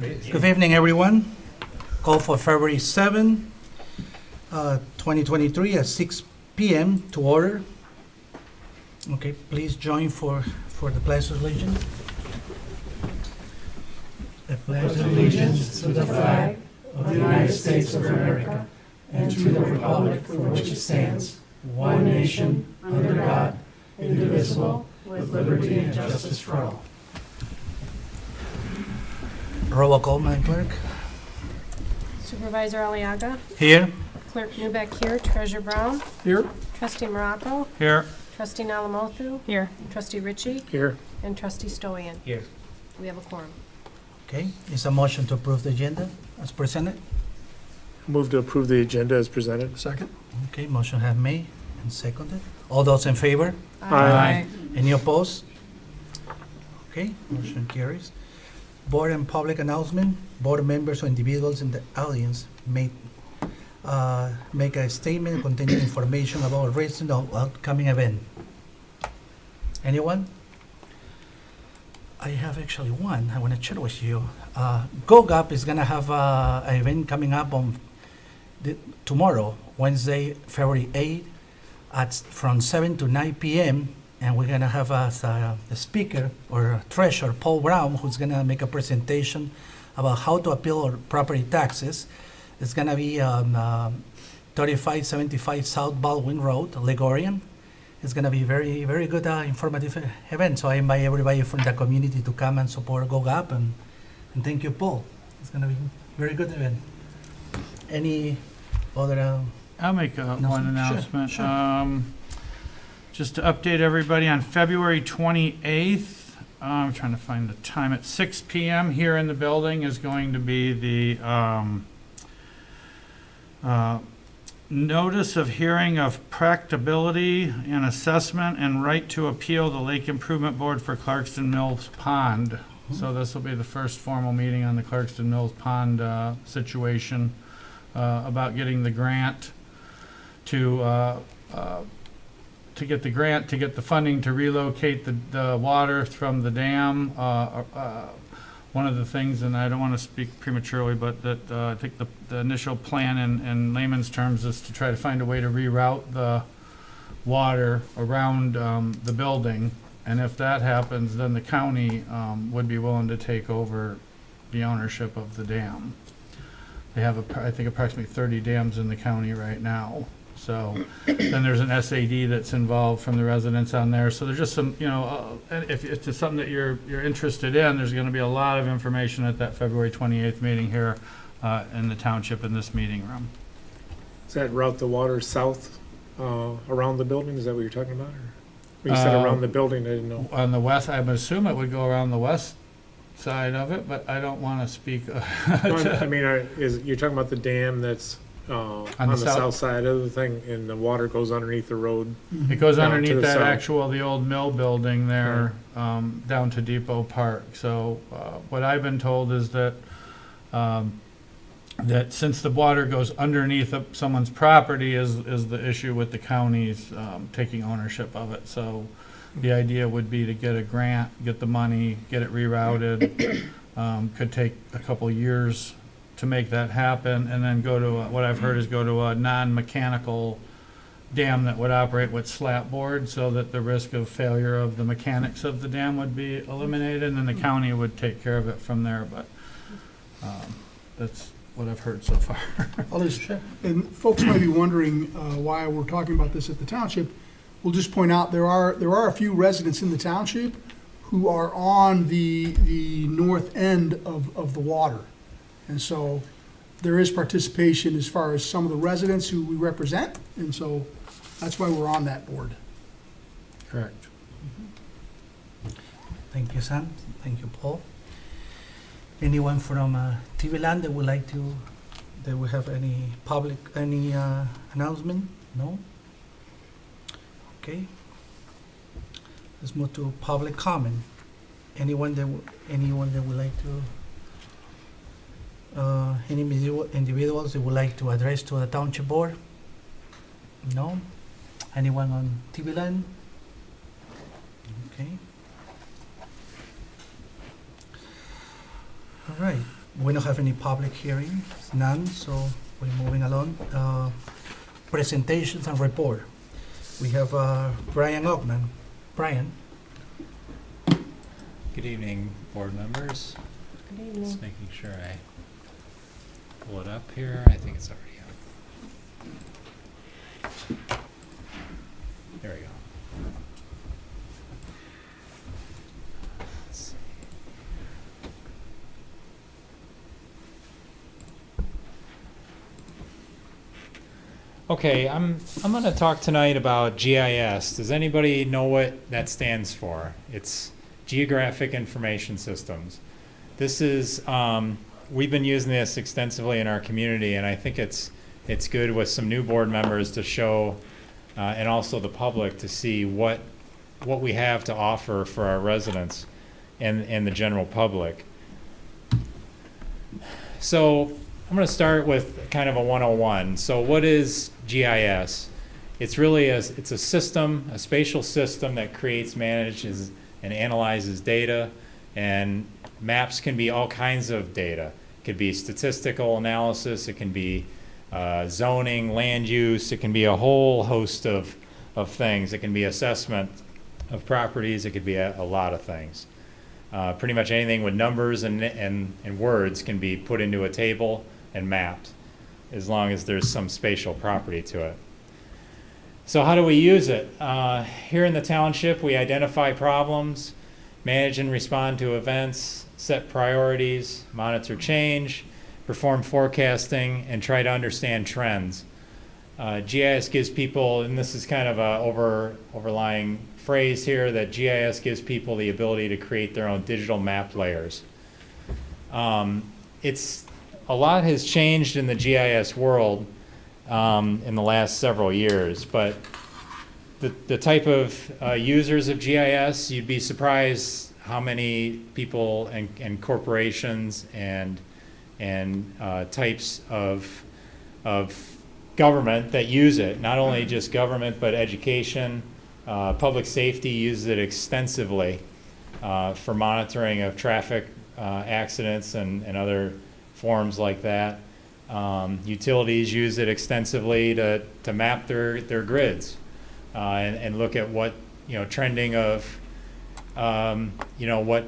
Good evening, everyone. Call for February 7, 2023 at 6 p.m. to order. Okay, please join for the Pledge of Allegiance. I pledge allegiance to the flag of the United States of America and to the republic for which it stands, one nation, under God, indivisible, with liberty and justice for all. Roll call, Madam Clerk. Supervisor Aliaga. Here. Clerk Newbeck here. Treasurer Brown. Here. Trustee Morocco. Here. Trustee Nalamothu. Here. Trustee Ritchie. Here. And Trustee Stoyan. Here. We have a quorum. Okay, is a motion to approve the agenda as presented? Move to approve the agenda as presented. Second. Okay, motion have made and seconded. All those in favor? Aye. Any opposed? Okay, motion carries. Board and public announcement. Board members or individuals in the audience may make a statement containing information about recent or upcoming event. Anyone? I have actually one I want to share with you. GoGap is going to have an event coming up on tomorrow, Wednesday, February 8th, from 7 to 9 p.m. And we're going to have as a speaker or treasurer, Paul Brown, who's going to make a presentation about how to appeal our property taxes. It's going to be on 3575 South Baldwin Road, Ligorian. It's going to be very, very good, informative event. So I invite everybody from the community to come and support GoGap. And thank you, Paul. It's going to be a very good event. Any other? I'll make one announcement. Sure. Just to update everybody, on February 28th, I'm trying to find the time, at 6 p.m. here in the building is going to be the notice of hearing of practicability and assessment and right to appeal the Lake Improvement Board for Clarkston Mills Pond. So this will be the first formal meeting on the Clarkston Mills Pond situation about getting the grant to get the grant, to get the funding to relocate the water from the dam. One of the things, and I don't want to speak prematurely, but that I think the initial plan in layman's terms is to try to find a way to reroute the water around the building. And if that happens, then the county would be willing to take over the ownership of the dam. They have, I think, approximately 30 dams in the county right now. So then there's an SAD that's involved from the residents on there. So there's just some, if it's something that you're interested in, there's going to be a lot of information at that February 28th meeting here in the township in this meeting room. Does that route the water south around the building? Is that what you're talking about? Or you said around the building, I didn't know. On the west, I would assume it would go around the west side of it, but I don't want to speak. I mean, you're talking about the dam that's on the south side of the thing, and the water goes underneath the road? It goes Down to underneath the that south. the old mill building there, down to Depot Park. So what I've been told is that that since the water goes underneath someone's property is the issue with the counties taking ownership of it. So the idea would be to get a grant, get the money, get it rerouted. Could take a couple years to make that happen, and then go to what I've heard is go to a non-mechanical dam that would operate with slat board, so that the risk of failure of the mechanics of the dam would be eliminated, and then the county would take care of it from there. But that's what I've heard so far. And folks might be wondering why we're talking about this at the township. We'll just point out there are a few residents in the township who are on the north end of the water. And so there is participation as far as some of the residents who we represent, and so that's why we're on that board. Correct. Thank you, Sam. Thank you, Paul. Anyone from TV Land that would like to, that will have any public, any announcement? No? Okay. Let's move to public comment. Anyone that would like to, any individuals that would like to address to the township board? No? Anyone on TV Land? Okay. All right. We don't have any public hearings, none, so we're moving along. Presentations and report. We have Brian Ockman. Brian? Good evening, board members. Good evening. Just making sure I pull it up here. I think it's already up. There we go. Let's see. Okay, I'm going to talk tonight about GIS. Does anybody know what that stands for? It's Geographic Information Systems. This is, we've been using this extensively in our community, and I think it's good with some new board members to show, and also the public to see what we have to offer for our residents and the general public. So I'm going to start with kind of a 101. So what is GIS? It's really it's a system, a spatial system that creates, manages, and analyzes data. And maps can be all kinds of data. It could be statistical analysis. It can be zoning, land use. It can be a whole host of things. It can be assessment of properties. It could be a lot of things. Pretty much anything with numbers and words can be put into a table and mapped, as long as there's some spatial property to it. So how do we use it? Here in the township, we identify problems, manage and respond to events, set priorities, monitor change, perform forecasting, and try to understand trends. GIS gives people, and this is kind of a overlying phrase here, that GIS gives people the ability to create their own digital map layers. A lot has changed in the GIS world in the last several years, but the type of users of GIS, you'd be surprised how many people and corporations and types of government that use it. Not only just government, but education, public safety uses it extensively for monitoring of traffic accidents and other forms like that. Utilities use it extensively to map their grids and look at what, trending of, what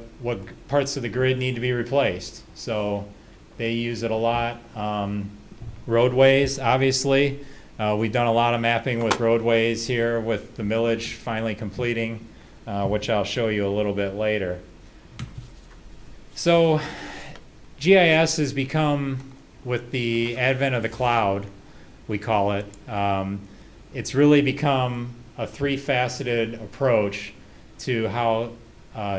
parts of the grid need to be replaced. So they use it a lot. Roadways, obviously. We've done a lot of mapping with roadways here with the millage finally completing, which I'll show you a little bit later. So GIS has become, with the advent of the cloud, we call it, it's really become a three-faceted approach to how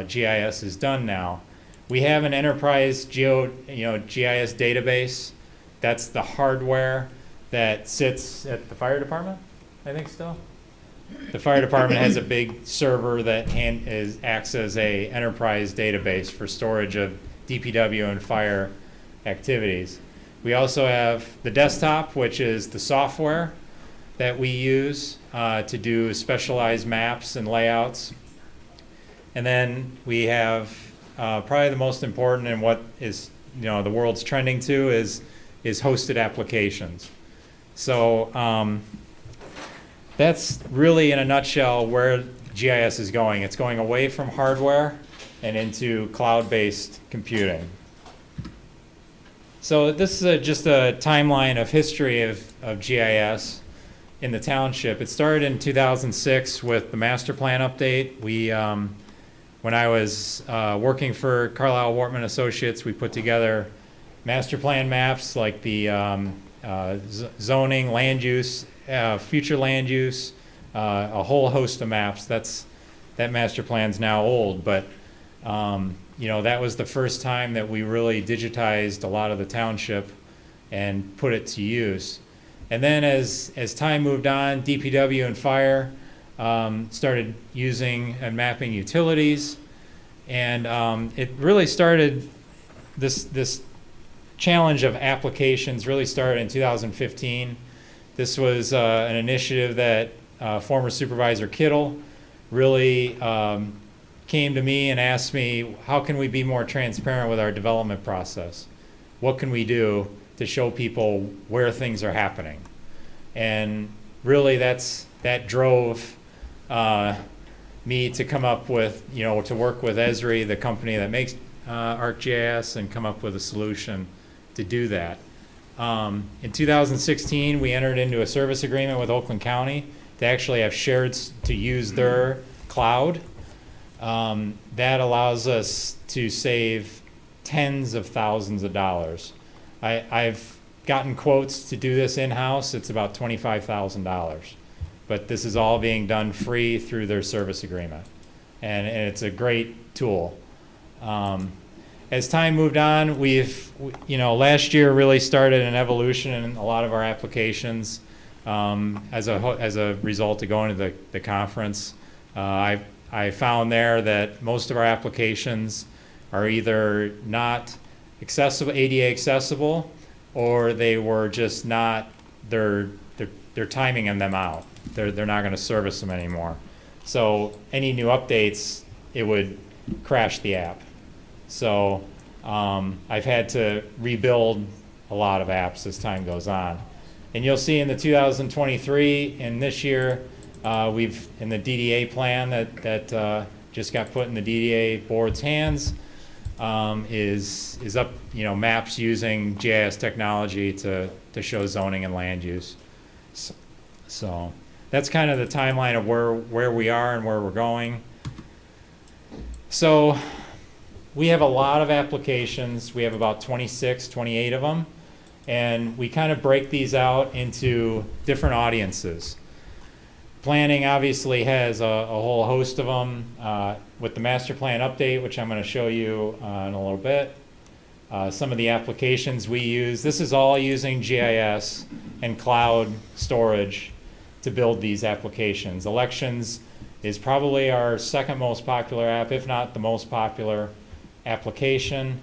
GIS is done now. We have an enterprise GIS database. That's the hardware that sits at the fire department, I think still. The fire department has a big server that acts as a enterprise database for storage of DPW and fire activities. We also have the desktop, which is the software that we use to do specialized maps and layouts. And then we have probably the most important, and what is the world's trending to is hosted applications. So that's really, in a nutshell, where GIS is going. It's going away from hardware and into cloud-based computing. So this is just a timeline of history of GIS in the township. It started in 2006 with the master plan update. We, when I was working for Carlisle Wortman Associates, we put together master plan maps like the zoning, land use, future land use, a whole host of maps. That master plan's now old, but that was the first time that we really digitized a lot of the township and put it to use. And then as time moved on, DPW and fire started using and mapping utilities, and it really started, this challenge of applications really started in 2015. This was an initiative that former Supervisor Kittle really came to me and asked me, how can we be more transparent with our development process? what can we do to show people where things are happening? And really that drove me to come up with, to work with Esri, the company that makes ArcGIS, and come up with a solution to do that. In 2016, we entered into a service agreement with Oakland County to actually have to use their cloud. That allows us to save tens of thousands of dollars. I've gotten quotes to do this in-house. It's about $25,000. But this is all being done free through their service agreement. And it's a great tool. As time moved on, last year really started an evolution in a lot of our applications as a result of going to the conference. I found there that most of our applications are either not ADA accessible, or they were just not, they're timing them out. They're not going to service them anymore. So any new updates, it would crash the app. So I've had to rebuild a lot of apps as time goes on. And you'll see in the 2023 and this year, we've, in the DDA plan that just got put in the DDA board's hands, is up, maps using GIS technology to show zoning and land use. So that's kind of the timeline of where we are and where we're going. So we have a lot of applications. We have about 26, 28 of them. And we kind of break these out into different audiences. Planning obviously has a whole host of them. With the master plan update, which I'm going to show you in a little bit, some of the applications we use. This is all using GIS and cloud storage to build these applications. Elections is probably our second most popular app, if not the most popular application,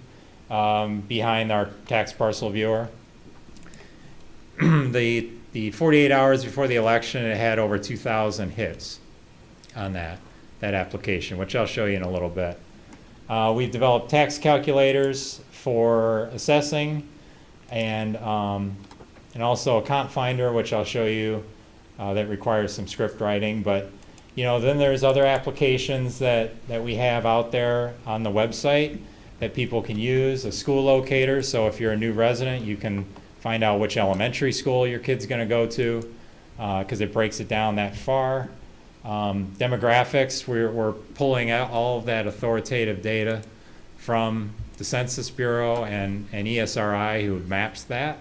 behind our tax parcel viewer. The 48 hours before the election, it had over 2,000 hits on that application, which I'll show you in a little bit. We've developed tax calculators for assessing, and also a comp finder, which I'll show you, that requires some script writing. But then there's other applications that we have out there on the website that people can use. A school locator, so if you're a new resident, you can find out which elementary school your kid's going to go to, because it breaks it down that far. Demographics, we're pulling out all of that authoritative data from the Census Bureau and ESRI, who maps that.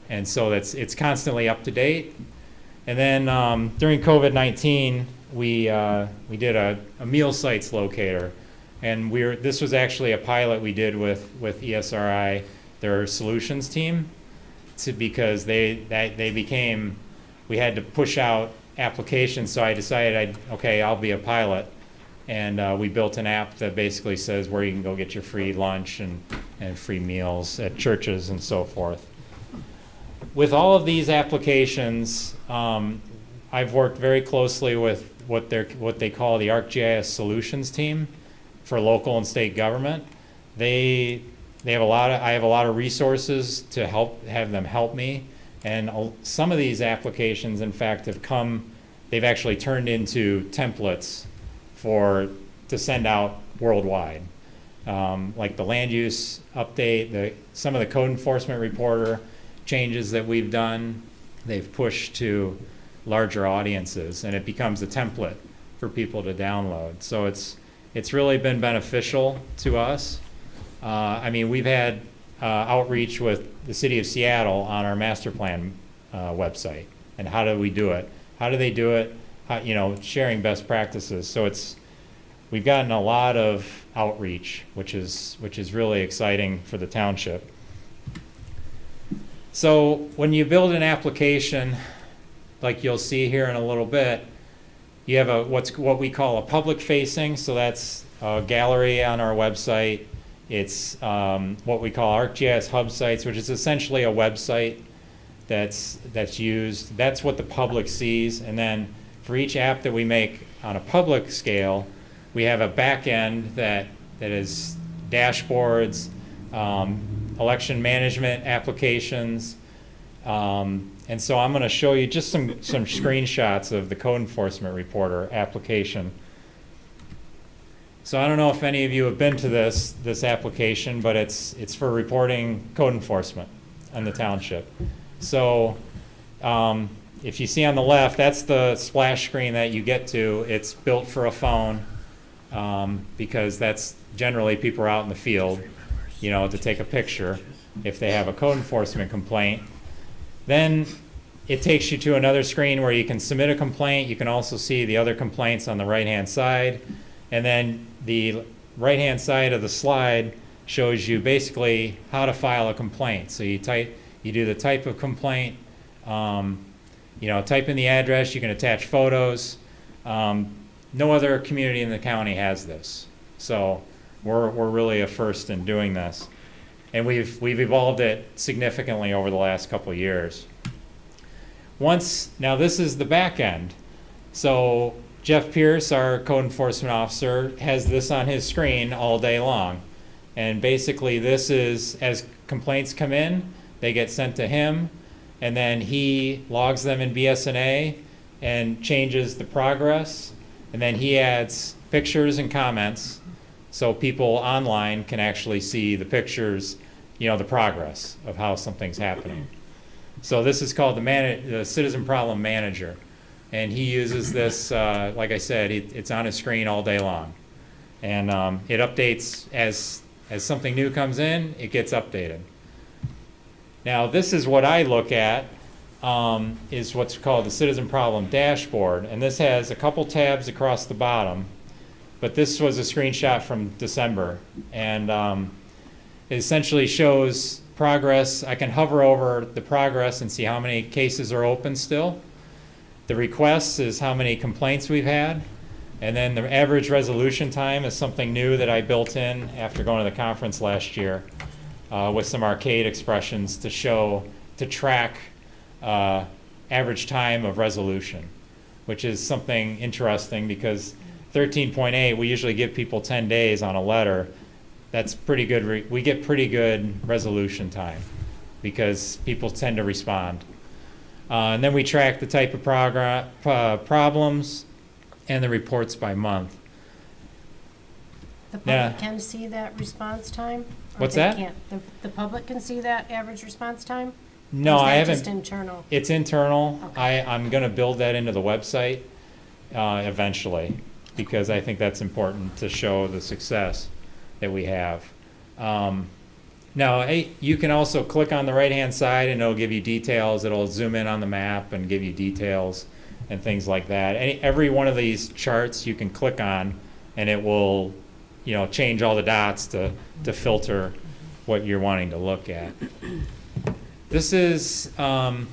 And so it's constantly up to date. And then during COVID-19, we did a meal sites locator. And this was actually a pilot we did with ESRI, their solutions team, because we had to push out applications. So I decided I'll be a pilot. And we built an app that basically says where you can go get your free lunch and free meals at churches and so forth. With all of these applications, I've worked very closely with what they call the ArcGIS solutions team for local and state government. I have a lot of resources to have them help me, and some of these applications, in fact, they've actually turned into templates to send out worldwide. Like the land use update, some of the code enforcement reporter changes that we've done, they've pushed to larger audiences, and it becomes a template for people to download. So it's really been beneficial to us. We've had outreach with the city of Seattle on our master plan website, and how do we do it? How do they do it? Sharing best practices. So we've gotten a lot of outreach, which is really exciting for the township. So when you build an application, like you'll see here in a little bit, you have what we call a public facing. So that's a gallery on our website. It's what we call ArcGIS hub sites, which is essentially a website that's used. That's what the public sees. And then for each app that we make on a public scale, we have a back end that is dashboards, election management applications. And so I'm going to show you just some screenshots of the code enforcement reporter application. So I don't know if any of you have been to this application, but it's for reporting code enforcement on the township. So if you see on the left, that's the splash screen that you get to. It's built for a phone because that's generally people are out in the field, you know, to take a picture if they have a code enforcement complaint. Then it takes you to another screen where you can submit a complaint. You can also see the other complaints on the right-hand side. And then the right-hand side of the slide shows you basically how to file a complaint. So you do the type of complaint, type in the address, you can attach photos. No other community in the county has this. So we're really a first in doing this. And we've evolved it significantly over the last couple of years. Now this is the back end. So Jeff Pierce, our code enforcement officer, has this on his screen all day long. And basically this is, as complaints come in, they get sent to him, and then he logs them in BSNA and changes the progress. And then he adds pictures and comments so people online can actually see the pictures, the progress of how something's happening. So this is called the Citizen Problem Manager. And he uses this, like I said, it's on his screen all day long. And it updates as something new comes in, it gets updated. Now this is what I look at, is what's called the Citizen Problem Dashboard. And this has a couple tabs across the bottom. But this was a screenshot from December. And it essentially shows progress. I can hover over the progress and see how many cases are open still. The requests is how many complaints we've had. And then the average resolution time is something new that I built in after going to the conference last year with some arcade expressions to track average time of resolution, which is something interesting because 13.8, we usually give people 10 days on a letter. That's pretty good. We get pretty good resolution time because people tend to respond. And then we track the type of problems and the reports by month. The Yeah. public can see that response time? Or What's they that? can't? The public can see that average response time? No, Or is I that haven't. just internal? It's internal. Okay. I'm going to build that into the website eventually because I think that's important to show the success that we have. Now, you can also click on the right-hand side and it'll give you details. It'll zoom in on the map and give you details and things like that. Every one of these charts you can click on and it will, change all the dots to filter what you're wanting to look at. This is the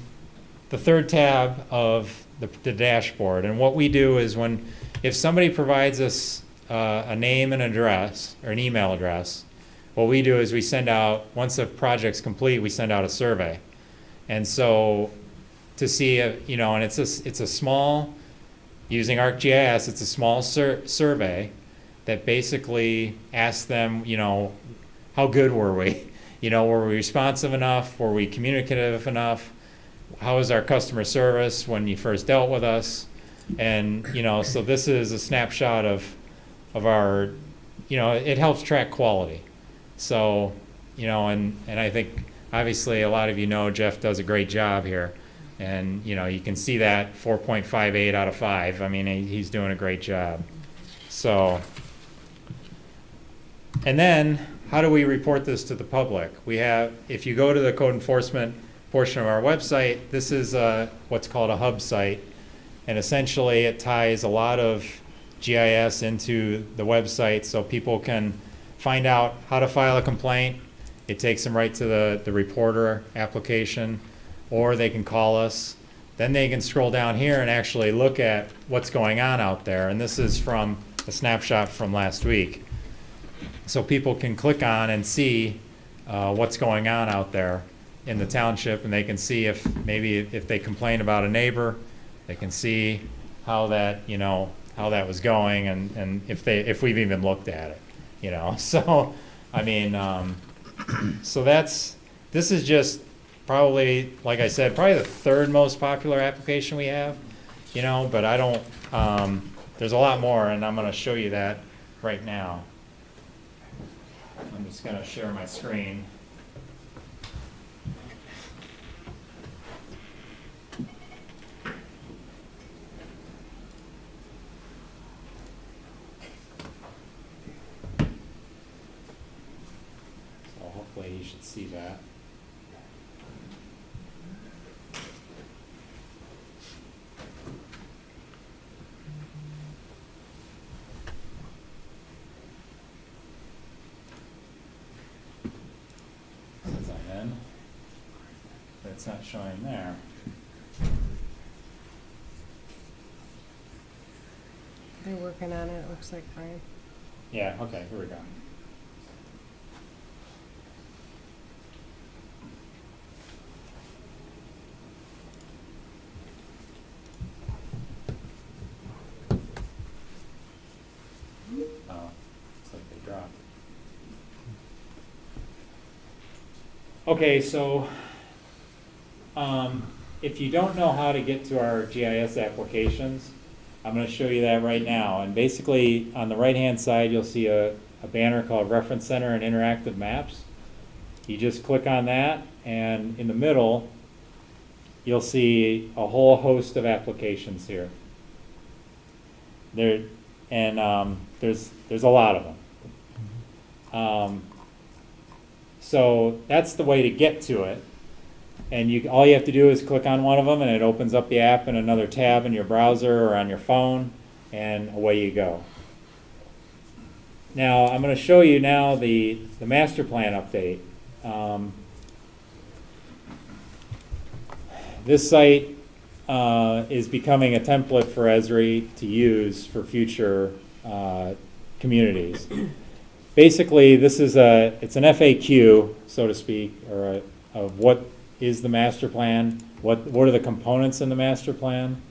third tab of the dashboard. And what we do is if somebody provides us a name and address or an email address, what we do is we send out, once a project's complete, we send out a survey. And so to see, and it's a small, using ArcGIS, it's a small survey that basically asks them, how good were we? Were we responsive enough? Were we communicative enough? How was our customer service when you first dealt with us? And, so this is a snapshot of our, it helps track quality. So, and I think obviously a lot of Jeff does a great job here. And, you can see that 4.58 out of 5. I mean, he's doing a great job. So, and then how do we report this to the public? If you go to the code enforcement portion of our website, this is what's called a hub site. And essentially it ties a lot of GIS into the website so people can find out how to file a complaint. It takes them right to the reporter application, or they can call us. Then they can scroll down here and actually look at what's going on out there. And this is from a snapshot from last week. So people can click on and see what's going on out there in the township, and they can see if they complain about a neighbor, they can see how that was going, and if we've even looked at it, So, I mean, So this is just probably, like I said, probably the third most popular application we have, you know, but I don't, there's a lot more, and I'm gonna show you that right now. I'm just gonna share my screen. So hopefully you should see that. Since I'm in, but it's not showing there. They're working on it, it looks like, Brian. Yeah, okay, here we go. Oh, looks like they dropped. Okay, so, if you don't know how to get to our GIS applications, I'm gonna show you that right now. And basically, on the right-hand side, you'll see a banner called Reference Center and Interactive Maps. You just click on that, and in the middle, you'll see a whole host of applications here. There's a lot of them. So that's the way to get to it. And all you have to do is click on one of them, and it opens up the app in another tab in your browser or on your phone, and away you go. Now, I'm going to show you now the master plan update. This site is becoming a template for Esri to use for future communities. Basically, this is it's an FAQ, so to speak, or of what is the master plan, what are the components in the master plan.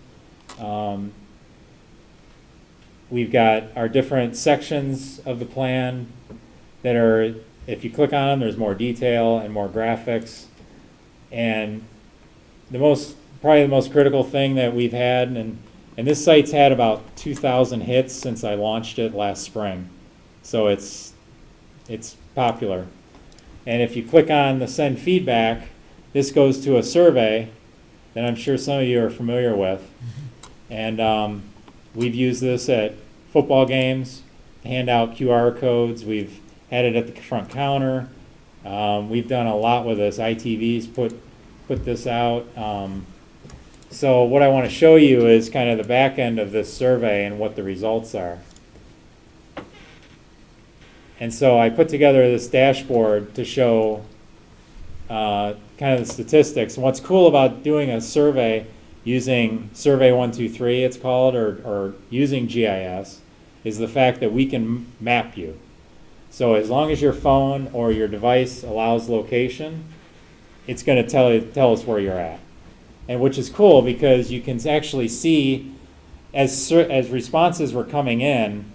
We've got our different sections of the plan that are, if you click on them, there's more detail and more graphics. And probably the most critical thing that we've had, and this site's had about 2,000 hits since I launched it last spring. So it's popular. And if you click on the send feedback, this goes to a survey that I'm sure some of you are familiar with. And we've used this at football games, to hand out QR codes. We've had it at the front counter. We've done a lot with this. ITV's put this out. So what I want to show you is kind of the back end of this survey and what the results are. And so I put together this dashboard to show kind of the statistics. And what's cool about doing a survey using Survey 123, it's called, or using GIS, is the fact that we can map you. So as long as your phone or your device allows location, it's going to tell us where you're at. And which is cool because you can actually see as responses were coming in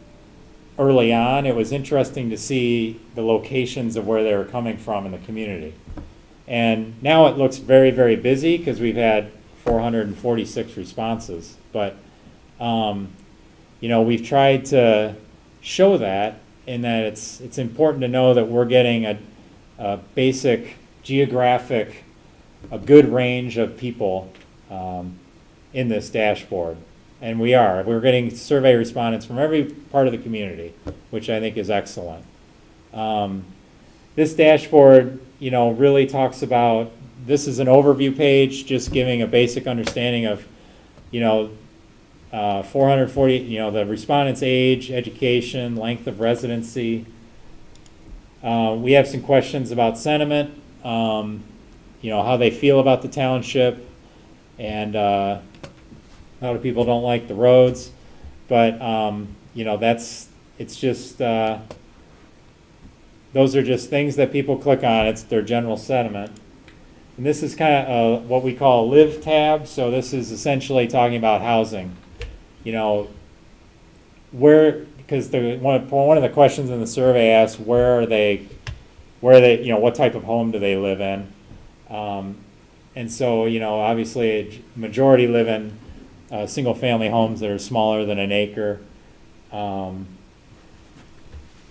early on, it was interesting to see the locations of where they were coming from in the community. And now it looks very, very busy because we've had 446 responses. But, we've tried to show that in that it's important to know that we're getting a basic geographic, a good range of people in this dashboard. And we're getting survey respondents from every part of the community, which I think is excellent. This dashboard, really talks about, this is an overview page, just giving a basic understanding of, 440, the respondent's age, education, length of residency. We have some questions about sentiment, how they feel about the township, and a lot of people don't like the roads, but it's just those are just things that people click on. It's their general sentiment. And this is kind of what we call a live tab. So this is essentially talking about housing. Because one of the questions in the survey asks, where are they where they, what type of home do they live in. And so, obviously, a majority live in single-family homes that are smaller than an acre.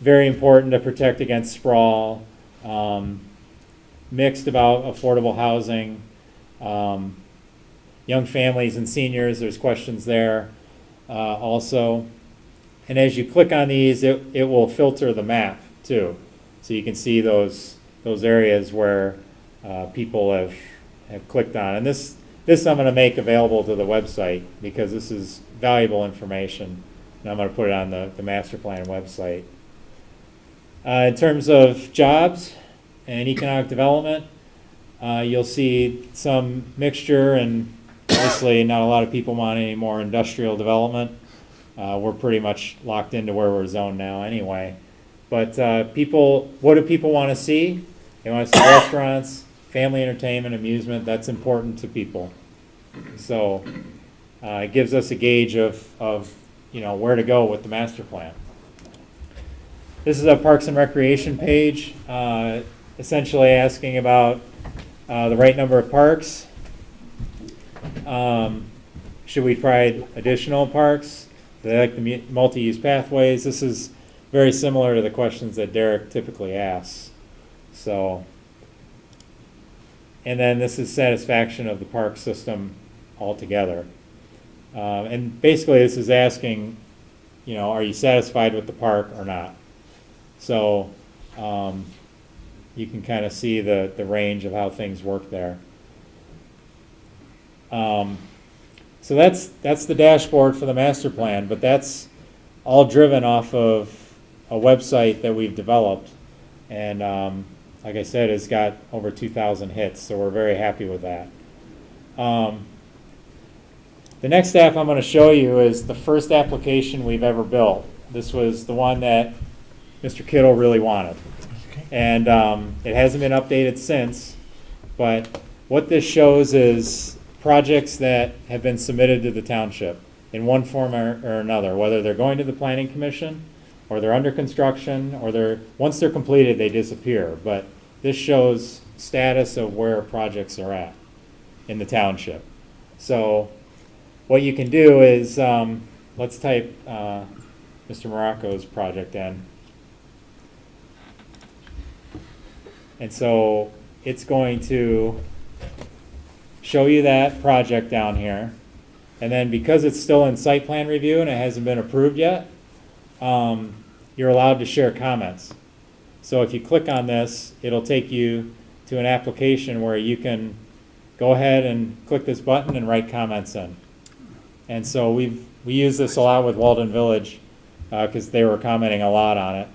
Very important to protect against sprawl. Mixed about affordable housing. Young families and seniors, there's questions there also. And as you click on these, it will filter the map too. So you can see those areas where people have clicked on. And this I'm going to make available to the website because this is valuable information. And I'm going to put it on the master plan website. In terms of jobs and economic development, you'll see some mixture, and obviously not a lot of people want any more industrial development. We're pretty much locked into where we're zoned now anyway. But what do people want to see? They want to see restaurants, family entertainment, amusement. That's important to people. So it gives us a gauge of where to go with the master plan. This is a Parks and Recreation page, essentially asking about the right number of parks. Should we provide additional parks? Do they like the multi-use pathways? This is very similar to the questions that Derek typically asks. So, and then this is satisfaction of the park system altogether. And basically this is asking, are you satisfied with the park or not? So you can kind of see the range of how things work there. So that's the dashboard for the master plan, but that's all driven off of a website that we've developed. And like I said, it's got over 2,000 hits, so we're very happy with that. The next app I'm going to show you is the first application we've ever built. This was the one that Mr. Kittle really wanted. And it hasn't been updated since, but what this shows is projects that have been submitted to the township in one form or another, whether they're going to the planning commission or they're under construction or once they're completed they disappear. But this shows status of where projects are at in the township. So what you can do is, let's type Mr. Morocco's project in. And so it's going to show you that project down here. And then because it's still in site plan review and it hasn't been approved yet, you're allowed to share comments. So if you click on this, it'll take you to an application where you can go ahead and click this button and write comments in. And so we use this a lot with Walden Village because they were commenting a lot on it.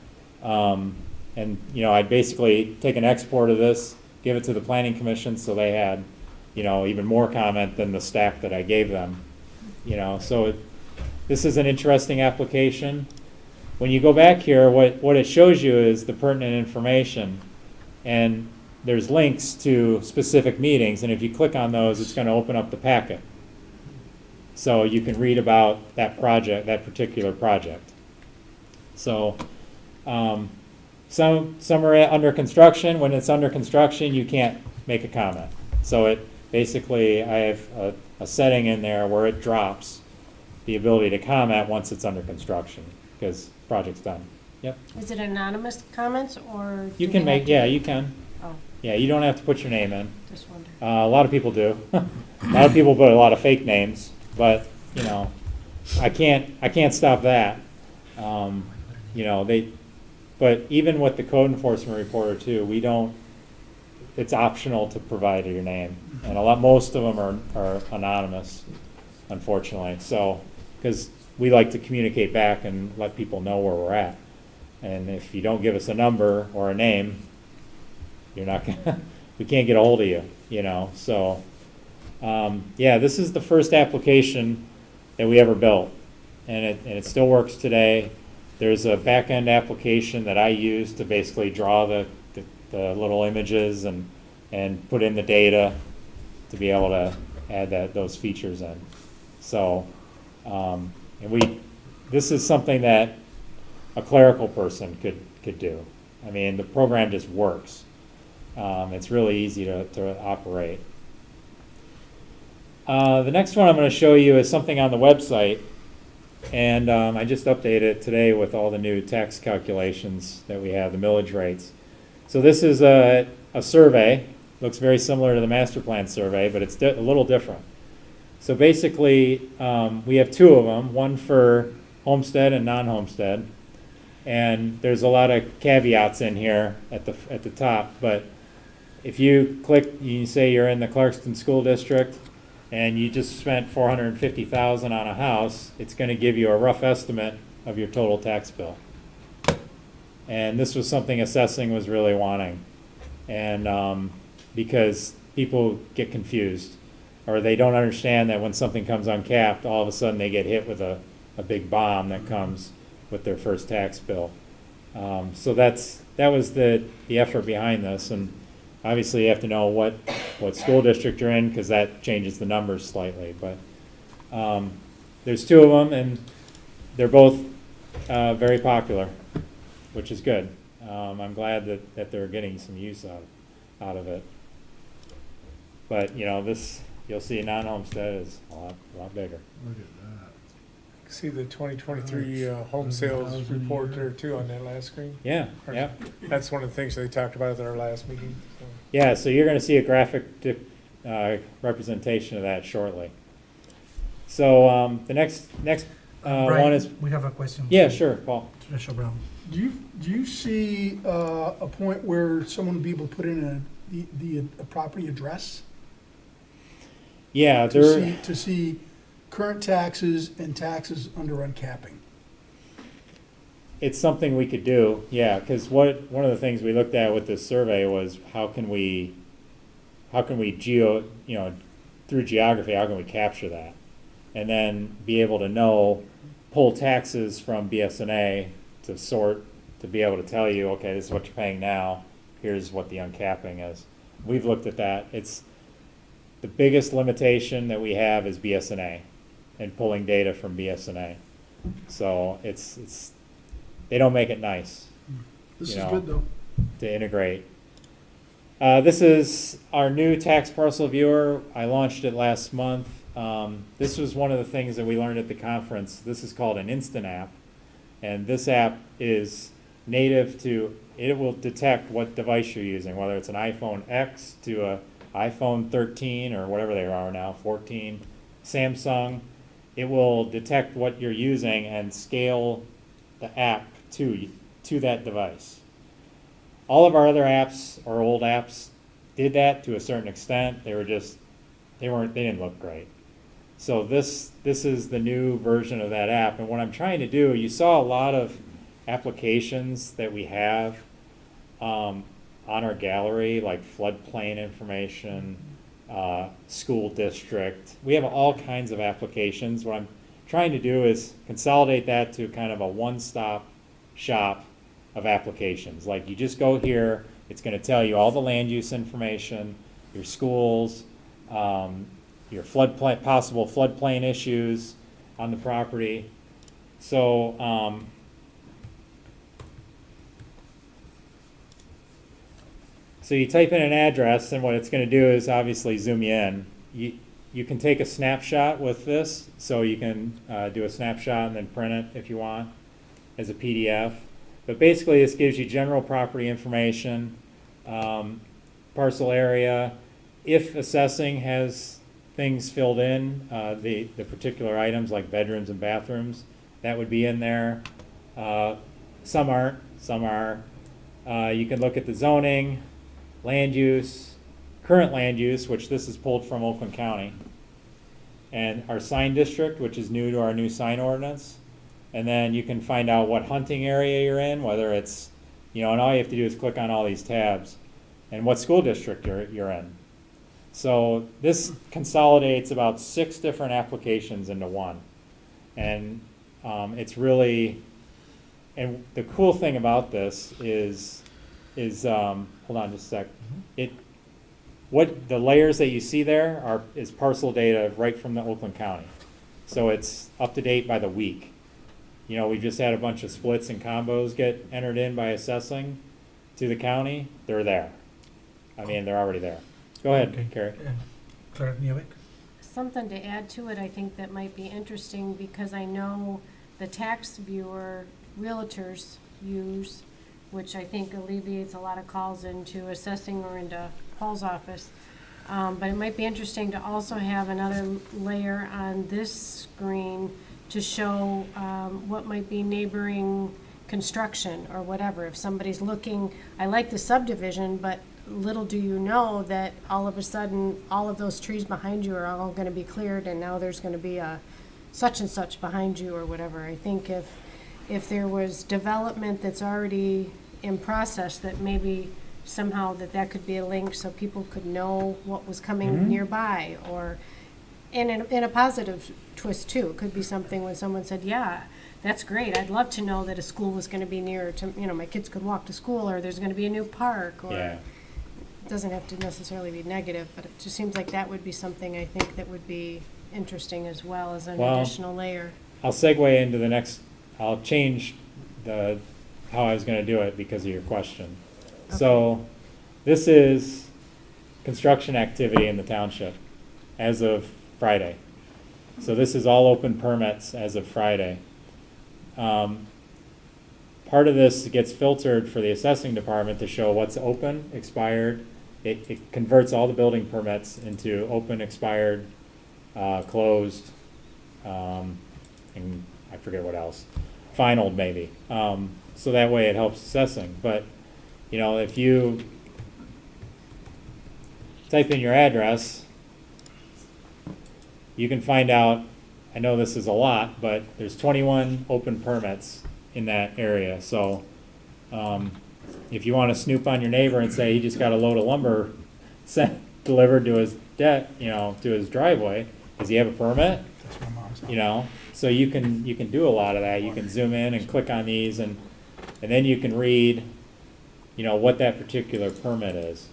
And I'd basically take an export of this, give it to the planning commission so they had even more comment than the stack that I gave them. So this is an interesting application. When you go back here, what it shows you is the pertinent information, and there's links to specific meetings, and if you click on those, it's going to open up the packet. So you can read about that project, that particular project. So some are under construction. When it's under construction, you can't make a comment. So it basically, I have a setting in there where it drops the ability to comment once it's under construction because project's done. Yep. Is it anonymous comments or? You can make, yeah, you can. Oh, Yeah, you don't have to put your name in. just wonder. A lot of people do. A lot of people put a lot of fake names, but I can't stop that. But even with the code enforcement reporter too, it's optional to provide your name, and most of them are anonymous, unfortunately. So, because we like to communicate back and let people know where we're at, and if you don't give us a number or a name, you're not gonna. We can't get a hold of you. So. Yeah, this is the first application that we ever built, and it still works today. There's a back-end application that I use to basically draw the little images and put in the data to be able to add those features in. So, this is something that a clerical person could do. I mean, the program just works. It's really easy to operate. The next one I'm going to show you is something on the website, and I just updated it today with all the new tax calculations that we have, the millage rates. So this is a survey. Looks very similar to the master plan survey, but it's a little different. So basically, we have two of them, one for homestead and non-homestead. And there's a lot of caveats in here at the top, but if you click, you say you're in the Clarkston School District and you just spent $450,000 on a house, it's going to give you a rough estimate of your total tax bill. And this was something assessing was really wanting, and because people get confused or they don't understand that when something comes uncapped, all of a sudden they get hit with a big bomb that comes with their first tax bill. So that was the effort behind this, and obviously you have to know what school district you're in, because that changes the numbers slightly. But there's two of them, and they're both very popular, which is good. I'm glad that they're getting some use out of it. But you know, this, you'll see non-homestead is a lot bigger. Look at that. See the 2023 home sales report there too on that last screen? Yeah, yeah. That's one of the things they talked about at our last meeting. So. Yeah, so you're going to see a graphic representation of that shortly. So the next Brian, one is, we have a question. yeah, sure, Paul. Treasurer Brown. Do you see a point where someone would be able to put in a property address? Yeah, To see current taxes and taxes under uncapping? it's something we could do, yeah, because one of the things we looked at with this survey was how can we through geography, how can we capture that? And then be able to pull taxes from BSNA to sort, to be able to tell you, okay, this is what you're paying now, here's what the uncapping is. We've looked at that. It's the biggest limitation that we have is BSNA and pulling data from BSNA. So they don't make it nice This You is know. good, though. to integrate. This is our new tax parcel viewer. I launched it last month. This was one of the things that we learned at the conference. This is called an instant app. And this app is native to, it will detect what device you're using, whether it's an iPhone X to a iPhone 13 or whatever they are now, 14, Samsung. It will detect what you're using and scale the app to that device. All of our other apps, our old apps, did that to a certain extent. They didn't look great. So this is the new version of that app. And what I'm trying to do, you saw a lot of applications that we have on our gallery, like floodplain information, school district. We have all kinds of applications. What I'm trying to do is consolidate that to kind of a one-stop shop of applications. Like you just go here, it's going to tell you all the land use information, your schools, your floodplain, possible floodplain issues on the property. So so you type in an address, and what it's going to do is obviously zoom you in. You can take a snapshot with this, so you can do a snapshot and then print it if you want as a PDF. But basically this gives you general property information, parcel area. If assessing has things filled in, the particular items like bedrooms and bathrooms, that would be in there. Some aren't, some are. You can look at the zoning, land use, current land use, which this is pulled from Oakland County, and our sign district, which is new to our new sign ordinance. And then you can find out what hunting area you're in, whether it's, and all you have to do is click on all these tabs, and what school district you're in. So this consolidates about 6 different applications into one. And it's really, and the cool thing about this is hold on just a sec. What the layers that you see there is parcel data right from the Oakland County. So it's up to date by the week. We just had a bunch of splits and combos get entered in by assessing. to the county, they're there. I mean, they're already there. Go ahead, Okay. Carrie. Clerk Newick? Something to add to it, I think that might be interesting, because I know the tax viewer realtors use, which I think alleviates a lot of calls into assessing or into Paul's office. But it might be interesting to also have another layer on this screen to show what might be neighboring construction or whatever. If somebody's looking, I like the subdivision, but little do you know that all of a sudden, all of those trees behind you are all gonna be cleared, and now there's gonna be a such and such behind you or whatever. I think if there was development that's already in process, that maybe somehow that could be a link so people could know what was coming nearby, or in a positive twist too. It could be something when someone said, yeah, that's great, I'd love to know that a school was gonna be near to, my kids could walk to school, or there's gonna be a new park, or Yeah. it doesn't have to necessarily be negative, but it just seems like that would be something I think that would be interesting as well as an Well, additional layer. I'll segue into the next, I'll change how I was gonna do it because of your question. So, this is construction activity in the township as of Friday. So this is all open permits as of Friday. Part of this gets filtered for the assessing department to show what's open, expired. It converts all the building permits into open, expired, closed, and I forget what else, final maybe. So that way it helps assessing. But, if you type in your address, you can find out, I know this is a lot, but there's 21 open permits in that area. So if you want to snoop on your neighbor and say he just got a load of lumber delivered to his to his driveway, does he have a permit? That's my mom's house. So you can do a lot of that. You can zoom in and click on these, and then you can read what that particular permit is.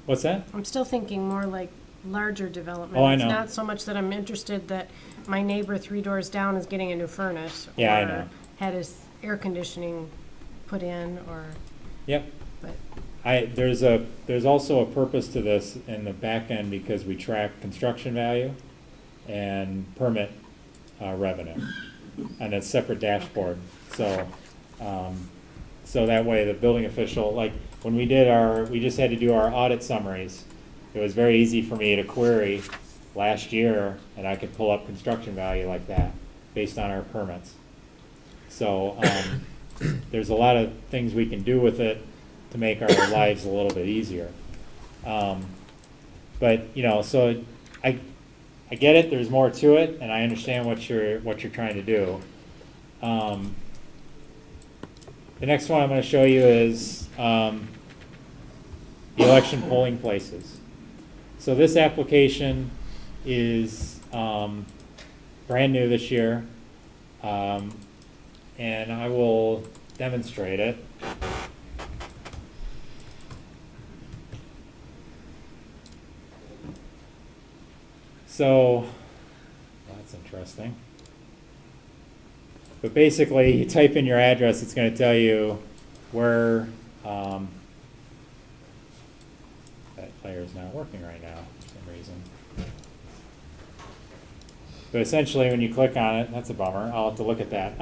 What's that? I'm still thinking more like larger development. Oh, I know. It's not so much that I'm interested that my neighbor 3 doors down is getting a new furnace. Yeah, I or know. had his air conditioning put in, or, Yep. but, There's also a purpose to this in the back end because we track construction value and permit revenue on a separate dashboard. So that way the building official, like when we just had to do our audit summaries, it was very easy for me to query last year, and I could pull up construction value like that based on our permits. So there's a lot of things we can do with it to make our lives a little bit easier. But so I get it. There's more to it, and I understand what you're trying to do. The next one I'm going to show you is the election polling places. So this application is brand new this year, and I will demonstrate it. So, that's interesting. But basically, you type in your address, it's going to tell you where, that player is not working right now for some reason. But essentially, when you click on it, that's a bummer. I'll have to look at that.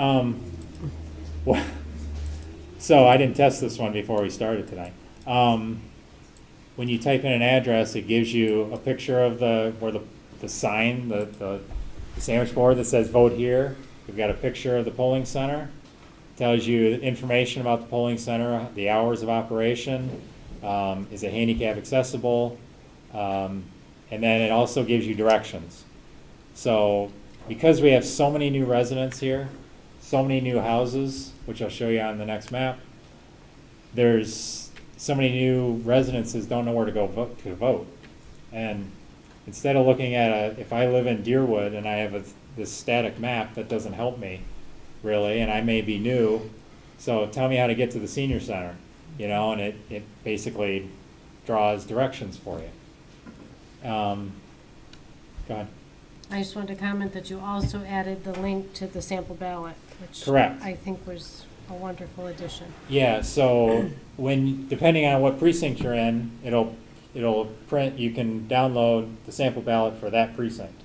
So I didn't test this one before we started tonight. When you type in an address, it gives you a picture of where the sign, the sandwich board that says vote here. We've got a picture of the polling center. Tells you information about the polling center, the hours of operation, is it handicap accessible, and then it also gives you directions. So because we have so many new residents here, so many new houses, which I'll show you on the next map, there's so many new residences don't know where to go vote. And instead of looking at if I live in Deerwood and I have this static map, that doesn't help me really, and I may be new, so tell me how to get to the senior center, and it basically draws directions for you. Go ahead. I just wanted to comment that you also added the link to the sample ballot, which Correct. I think was a wonderful addition. Yeah, so when, depending on what precinct you're in, it'll print, you can download the sample ballot for that precinct.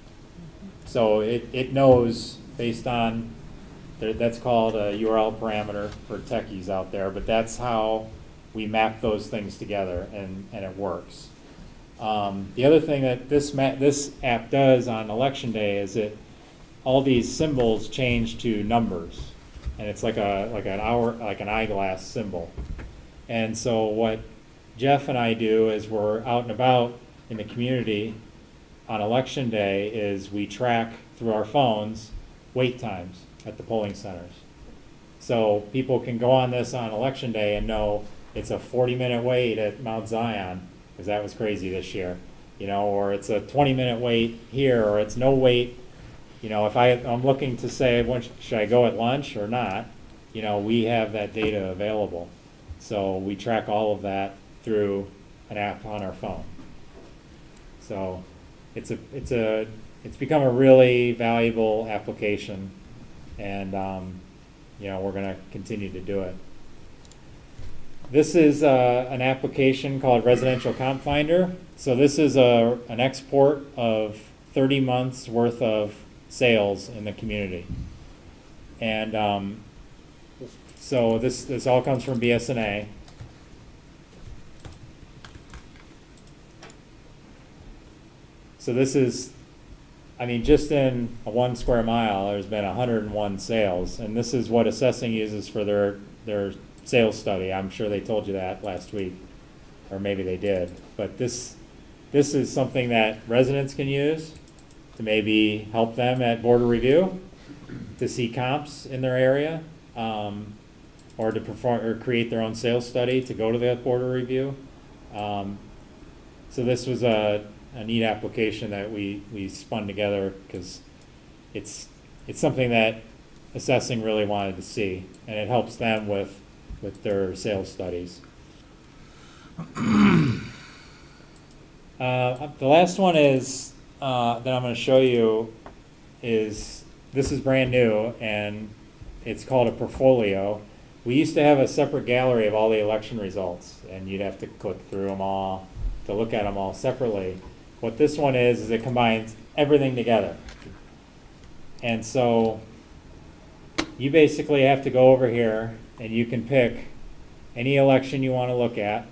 So it knows based on, that's called a URL parameter for techies out there, but that's how we map those things together, and it works. The other thing that this app does on election day is all these symbols change to numbers, and it's like an eyeglass symbol. And so what Jeff and I do as we're out and about in the community on election day is we track through our phones wait times at the polling centers. So people can go on this on election day and know it's a 40-minute wait at Mount Zion, because that was crazy this year, or it's a 20-minute wait here, or it's no wait. If I'm looking to say, should I go at lunch or not, we have that data available. So we track all of that through an app on our phone. So it's become a really valuable application, and we're going to continue to do it. This is an application called Residential Comp Finder. So this is an export of 30 months worth of sales in the community. And so this all comes from BSNA. So this is, just in a 1 square mile, there's been 101 sales, and this is what assessing uses for their sales study. I'm sure they told you that last week, or maybe they did. But this is something that residents can use to maybe help them at board of review to see comps in their area, or to perform or create their own sales study to go to that board of review. So this was a neat application that we spun together because it's something that assessing really wanted to see, and it helps them with their sales studies. The last one is that I'm going to show you this is brand new, and it's called a portfolio. We used to have a separate gallery of all the election results, and you'd have to click through them all to look at them all separately. What this one is it combines everything together. And so you basically have to go over here and you can pick any election you want to look at,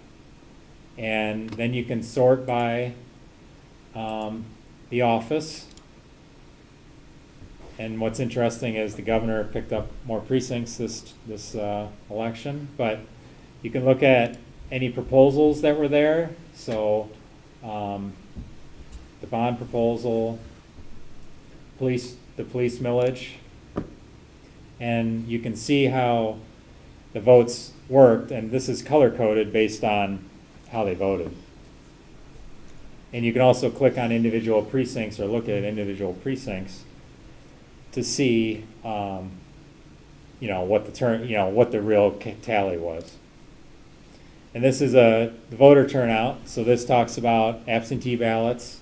and then you can sort by the office. And what's interesting is the governor picked up more precincts this election, but you can look at any proposals that were there. So the bond proposal, the police millage, and you can see how the votes worked, and this is color-coded based on how they voted. And you can also click on individual precincts or look at individual precincts to see, what the real tally was. And this is the voter turnout. So this talks about absentee ballots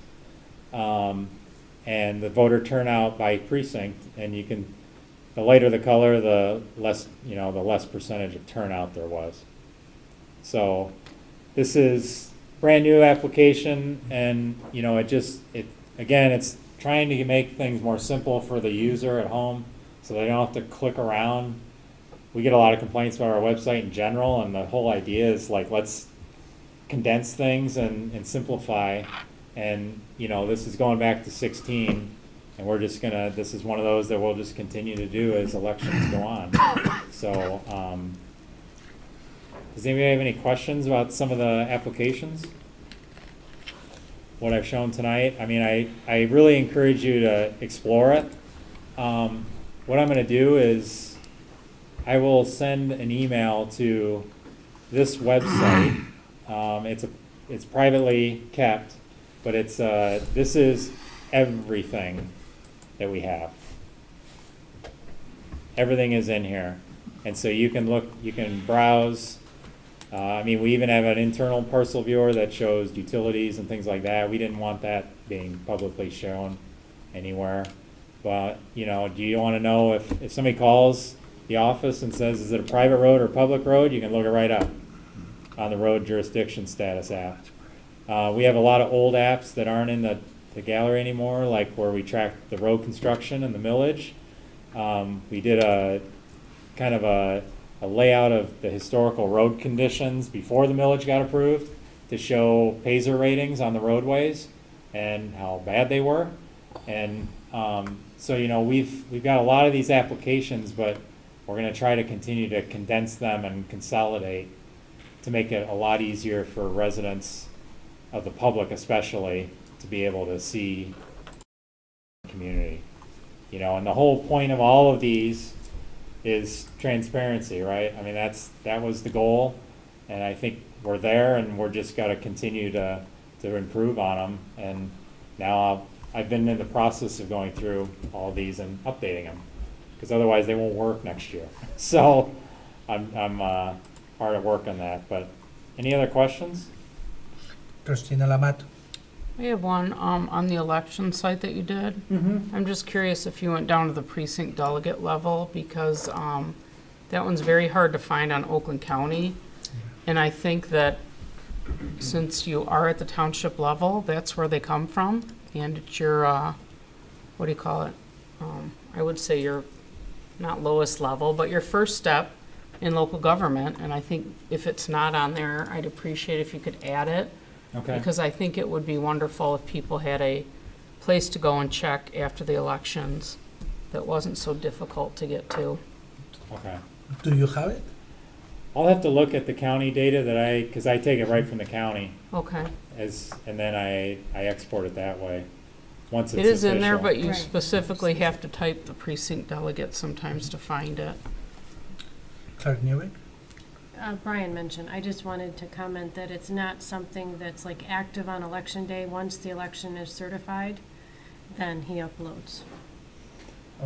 and the voter turnout by precinct. And you can, the lighter the color, the less percentage of turnout there was. So this is brand new application, and it's trying to make things more simple for the user at home, so they don't have to click around. We get a lot of complaints about our website in general, and the whole idea is let's condense things and simplify. And this is going back to 16, and we're just this is one of those that we'll just continue to do as elections go on. So does anybody have any questions about some of the applications? What I've shown tonight? I really encourage you to explore it. What I'm going to do is I will send an email to this website. It's privately kept, but this is everything that we have. Everything is in here, and so you can look, you can browse. We even have an internal parcel viewer that shows utilities and things like that. We didn't want that being publicly shown anywhere. But, do you want to know if somebody calls the office and says, is it a private road or public road? You can look it right up on the road jurisdiction status app. We have a lot of old apps that aren't in the gallery anymore, like where we track the road construction and the millage. We did a kind of a layout of the historical road conditions before the millage got approved to show Pazer ratings on the roadways and how bad they were. And so, you know, we've got a lot of these applications, but we're going to try to continue to condense them and consolidate to make it a lot easier for residents of the public especially to be able to see the community. You know, and the whole point of all of these is transparency, right? I mean, that was the goal, and I think we're there, and we're just got to continue to improve on them. And now I've been in the process of going through all these and updating them, because otherwise they won't work next year. So I'm hard at work on that. But any other questions? Trustee Lamat. I have one on the election site that you did. I'm just curious if you went down to the precinct delegate level, because that one's very hard to find on Oakland County. And I think that since you are at the township level, that's where they come from. And it's your, what do you call it? I would say your, not lowest level, but your first step in local government. And I think if it's not on there, I'd appreciate if you could add it. Okay. Because I think it would be wonderful if people had a place to go and check after the elections that wasn't so difficult to get to. Okay. Do you have it? I'll have to look at the county data because I take it right from the county Okay. and then I export it that way. Once it's It is in there, official. but you Right. specifically have to type the precinct delegate sometimes to find it. Clerk Newick? Brian mentioned, I just wanted to comment that it's not something that's like active on election day. Once the election is certified, then he uploads.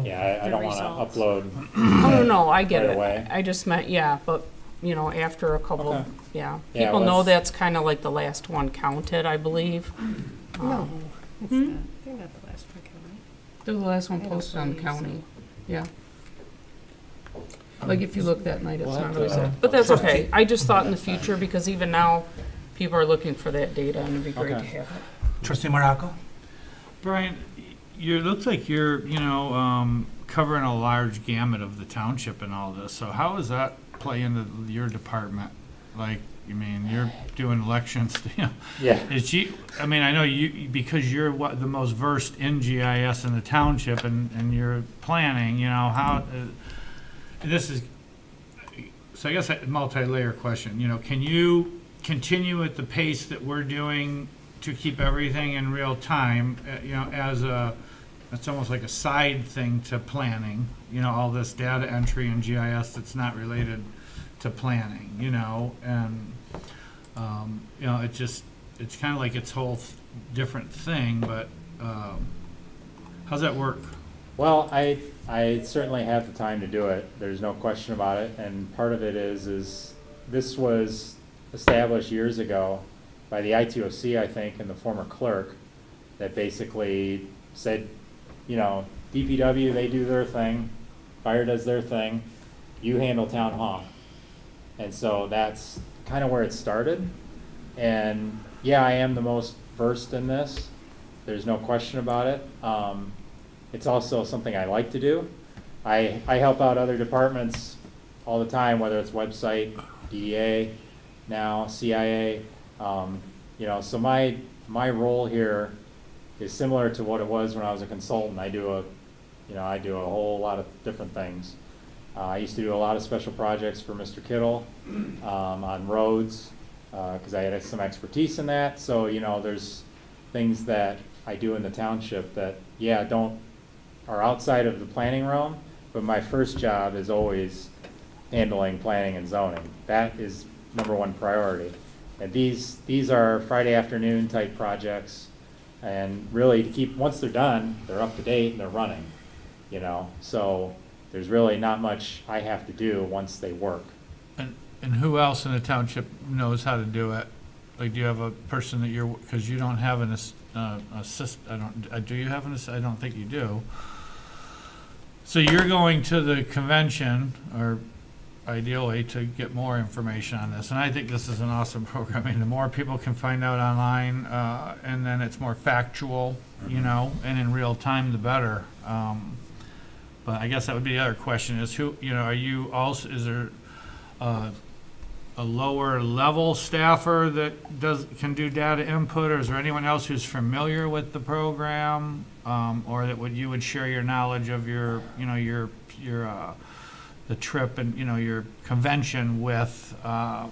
Yeah, I The don't want to results. upload. Oh, no, I get Right it. away. I just meant, yeah, but, you know, after a couple, Okay. yeah. Yeah, People know let's- that's kind of like the last one counted, I believe. No, it's not. They're not the last one, They're the last one I don't posted on the believe so. county, yeah. Like if you look that night, it's We'll not have always to- there. But that's okay. I just thought in the future, because even now, people are looking for that data and it'd be great to Okay. have it. Trustee Morocco? Brian, it looks like you're, covering a large gamut of the township and all this. So how does that play into your department? Like, I mean, you're doing elections, Yeah. I know you, because you're the most versed in GIS in the township and you're planning, how, this is, so I guess a multi-layer question, can you continue at the pace that we're doing to keep everything in real time, it's almost like a side thing to planning, all this data entry and GIS that's not related to planning, and, it's kind of like its whole different thing, but, how's that work? Well, I certainly have the time to do it. There's no question about it. And part of it is this was established years ago by the ITOC, I think, and the former clerk, that basically said, DPW, they do their thing, fire does their thing, you handle town hall. And so that's kind of where it started. And yeah, I am the most versed in this. There's no question about it. It's also something I like to do. I help out other departments all the time, whether it's website, DDA, now CIA. So my role here is similar to what it was when I was a consultant. I do a whole lot of different things. I used to do a lot of special projects for Mr. Kittle on roads because I had some expertise in that. So there's things that I do in the township that are outside of the planning realm, but my first job is always handling planning and zoning. That is number one priority. And these are Friday afternoon type projects, and really to keep, once they're done, they're up to date and they're running, so there's really not much I have to do once they work. And who else in the township knows how to do it? Like, do you have a person that because you don't have an assist, do you have I don't think you do. So you're going to the convention, or ideally to get more information on this, and I think this is an awesome program. I mean, the more people can find out online, and then it's more factual, you know, and in real time, the better. But I guess that would be the other question is who, you know, are you also, is there a lower level staffer that can do data input, or is there anyone else who's familiar with the program? Or that you would share your knowledge of your, you know, the trip and, you know, your convention with, or Yeah,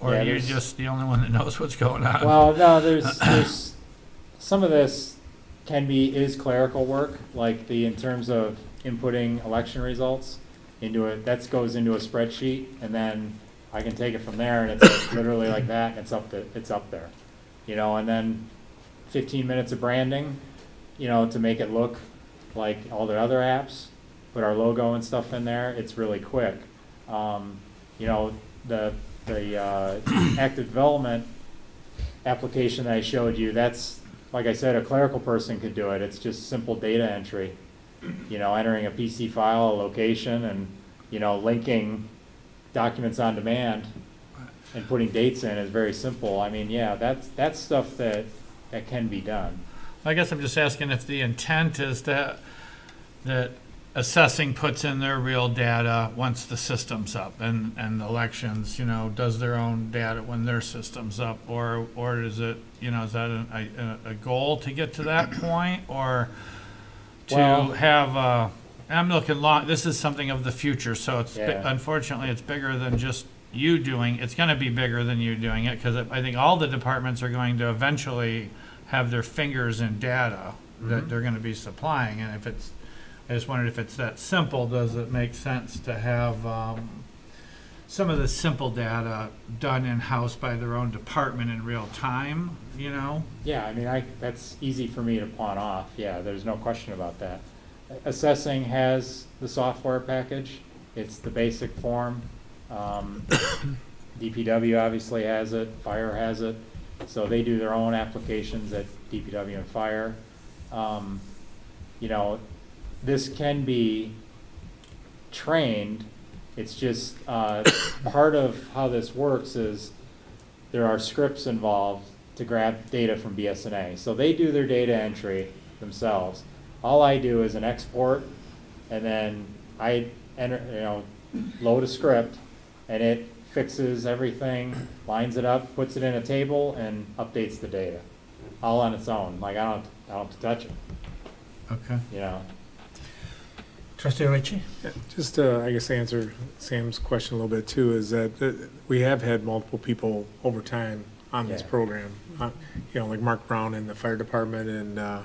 are you there's- just the only one that knows what's going on? Well, no, there's some of this is clerical work, like in terms of inputting election results into it. That goes into a spreadsheet, and then I can take it from there, and it's literally like that, and it's up there, you know. And then 15 minutes of branding, you know, to make it look like all the other apps. Put our logo and stuff in there. It's really quick. You know, the active development application that I showed you, that's, like I said, a clerical person could do it. It's just simple data entry, you know, entering a PC file, a location, and, you know, linking documents on demand and putting dates in is very simple. I mean, yeah, that's stuff that can be done. I guess I'm just asking if the intent is that assessing puts in their real data once the system's up, and elections, you know, does their own data when their system's up, or is it, you know, is that a goal to get to that point, or to Well- have I'm looking long, this is something of the future, so it's, Yeah. unfortunately, it's bigger than just you doing, it's gonna be bigger than you doing it, because I think all the departments are going to eventually have their fingers in data that they're gonna be supplying, and if it's, I just wondered if it's that simple, does it make sense to have some of the simple data done in-house by their own department in real time, you know? Yeah, I mean, that's easy for me to pawn off. Yeah, there's no question about that. Assessing has the software package. It's the basic form. DPW obviously has it, fire has it. So they do their own applications at DPW and fire. You know, this can be trained. It's just part of how this works is there are scripts involved to grab data from BSNA. So they do their data entry themselves. All I do is an export, and then I enter, you know, load a script, and it fixes everything, lines it up, puts it in a table, and updates the data, all on its own. Like I don't have to touch it, Okay. you know. Trustee Ritchie? Just to, I guess, answer Sam's question a little bit too, is that we have had multiple people over time on this Yeah. program. You know, like Mark Brown in the fire department, and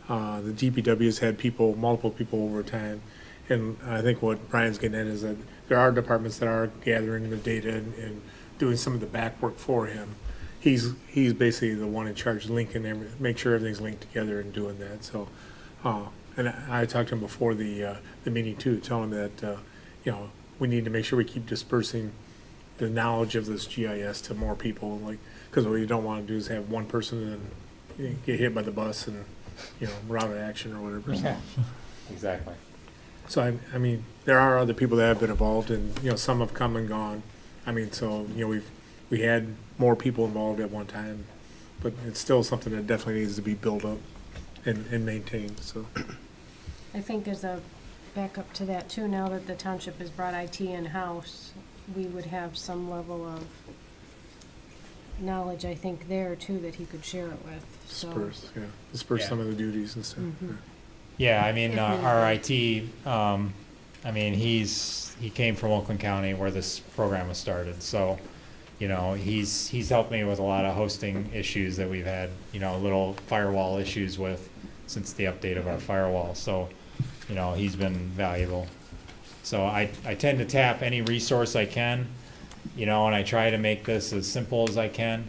the DPW's had multiple people over time. And I think what Brian's getting at is that there are departments that are gathering the data and doing some of the back work for him. He's basically the one in charge of linking make sure everything's linked together and doing that. So, and I talked to him before the meeting too, telling him that you know, we need to make sure we keep dispersing the knowledge of this GIS to more people, like, because what you don't want to do is have one person and get hit by the bus and, you know, route of action or whatever. Yeah, exactly. So I mean, there are other people that have been involved, and you know, some have come and gone. I mean, so you know, we had more people involved at one time, but it's still something that definitely needs to be built up and maintained. So I think as a backup to that too, now that the township has brought IT in-house, we would have some level of knowledge, I think, there too, that he could share it with, so. disperse Yeah. some of the duties and stuff. Mhm. Yeah, I mean, If needed. our IT, I mean, he came from Oakland County where this program was started, so, you know, he's helped me with a lot of hosting issues that we've had, you know, little firewall issues with since the update of our firewall, so, you know, he's been valuable. So I tend to tap any resource I can, you know, and I try to make this as simple as I can,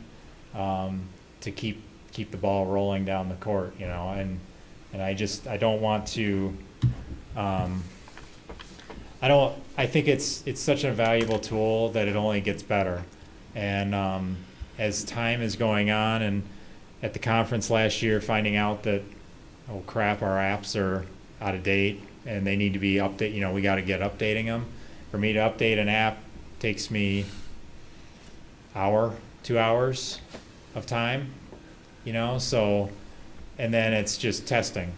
to keep the ball rolling down the court, you know, and I don't want to, I think it's such a valuable tool that it only gets better. And as time is going on, and at the conference last year, finding out that, oh crap, our apps are out of date, and they need to be update, we gotta get updating them. For me to update an app takes me hour, 2 hours of time, so, and then it's just testing.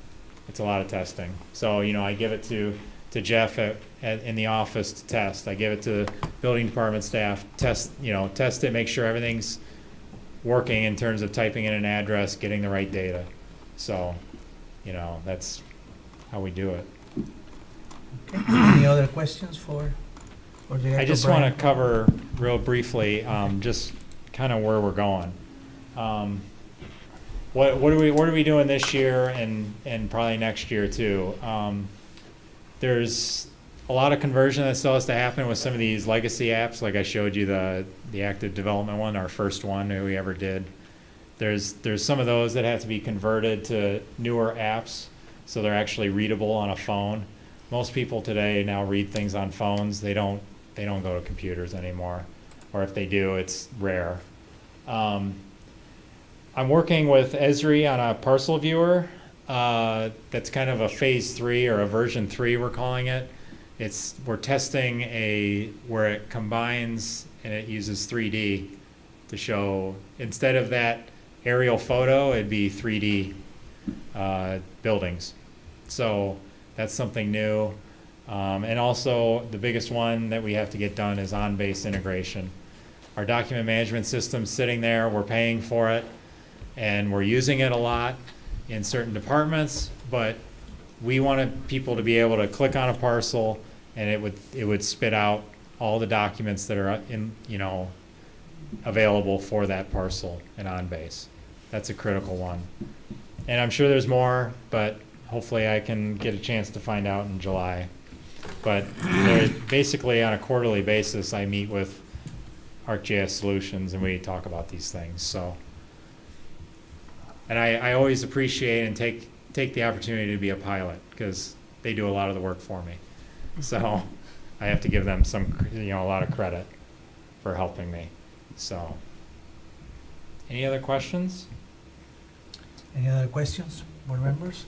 It's a lot of testing. So, I give it to Jeff in the office to test. I give it to building department staff, test it, make sure everything's working in terms of typing in an address, getting the right data. So, that's how we do it. Any other questions for Director I just Bryan? want to cover real briefly, just kind of where we're going. What are we doing this year and probably next year too? There's a lot of conversion that still has to happen with some of these legacy apps, like I showed you the active development one, our first one that we ever did. There's some of those that have to be converted to newer apps, so they're actually readable on a phone. Most people today now read things on phones. They don't go to computers anymore, or if they do, it's rare. I'm working with Esri on a parcel viewer. That's kind of a phase 3 or a version 3, we're calling it. We're testing where it combines and it uses 3D to show, instead of that aerial photo, it'd be 3D buildings. So that's something new. And also the biggest one that we have to get done is on-base integration. Our document management system's sitting there, we're paying for it, and we're using it a lot in certain departments, but we wanted people to be able to click on a parcel and it would spit out all the documents that are available for that parcel and on base. That's a critical one. And I'm sure there's more, but hopefully I can get a chance to find out in July. But basically on a quarterly basis, I meet with ArcGIS Solutions and we talk about these things. So, and I always appreciate and take the opportunity to be a pilot because they do a lot of the work for me. So I have to give them a lot of credit for helping me. So, any other questions? Any other questions, board members?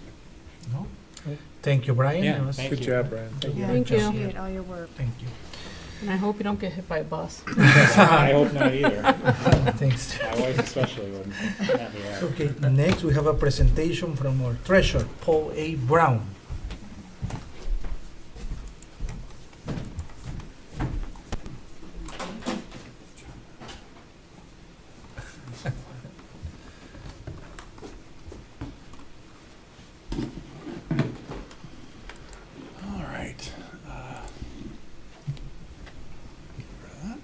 No? Thank you, Brian. Yeah, It was- thank Good you. job, Brian. Yeah, Thank you. appreciate all your work. Thank you. And I hope you don't get hit by a bus. I hope not either. Thanks. My wife especially wouldn't have me out. Okay, next we have a presentation from our treasurer, Paul A. Brown. All right. Get rid of that.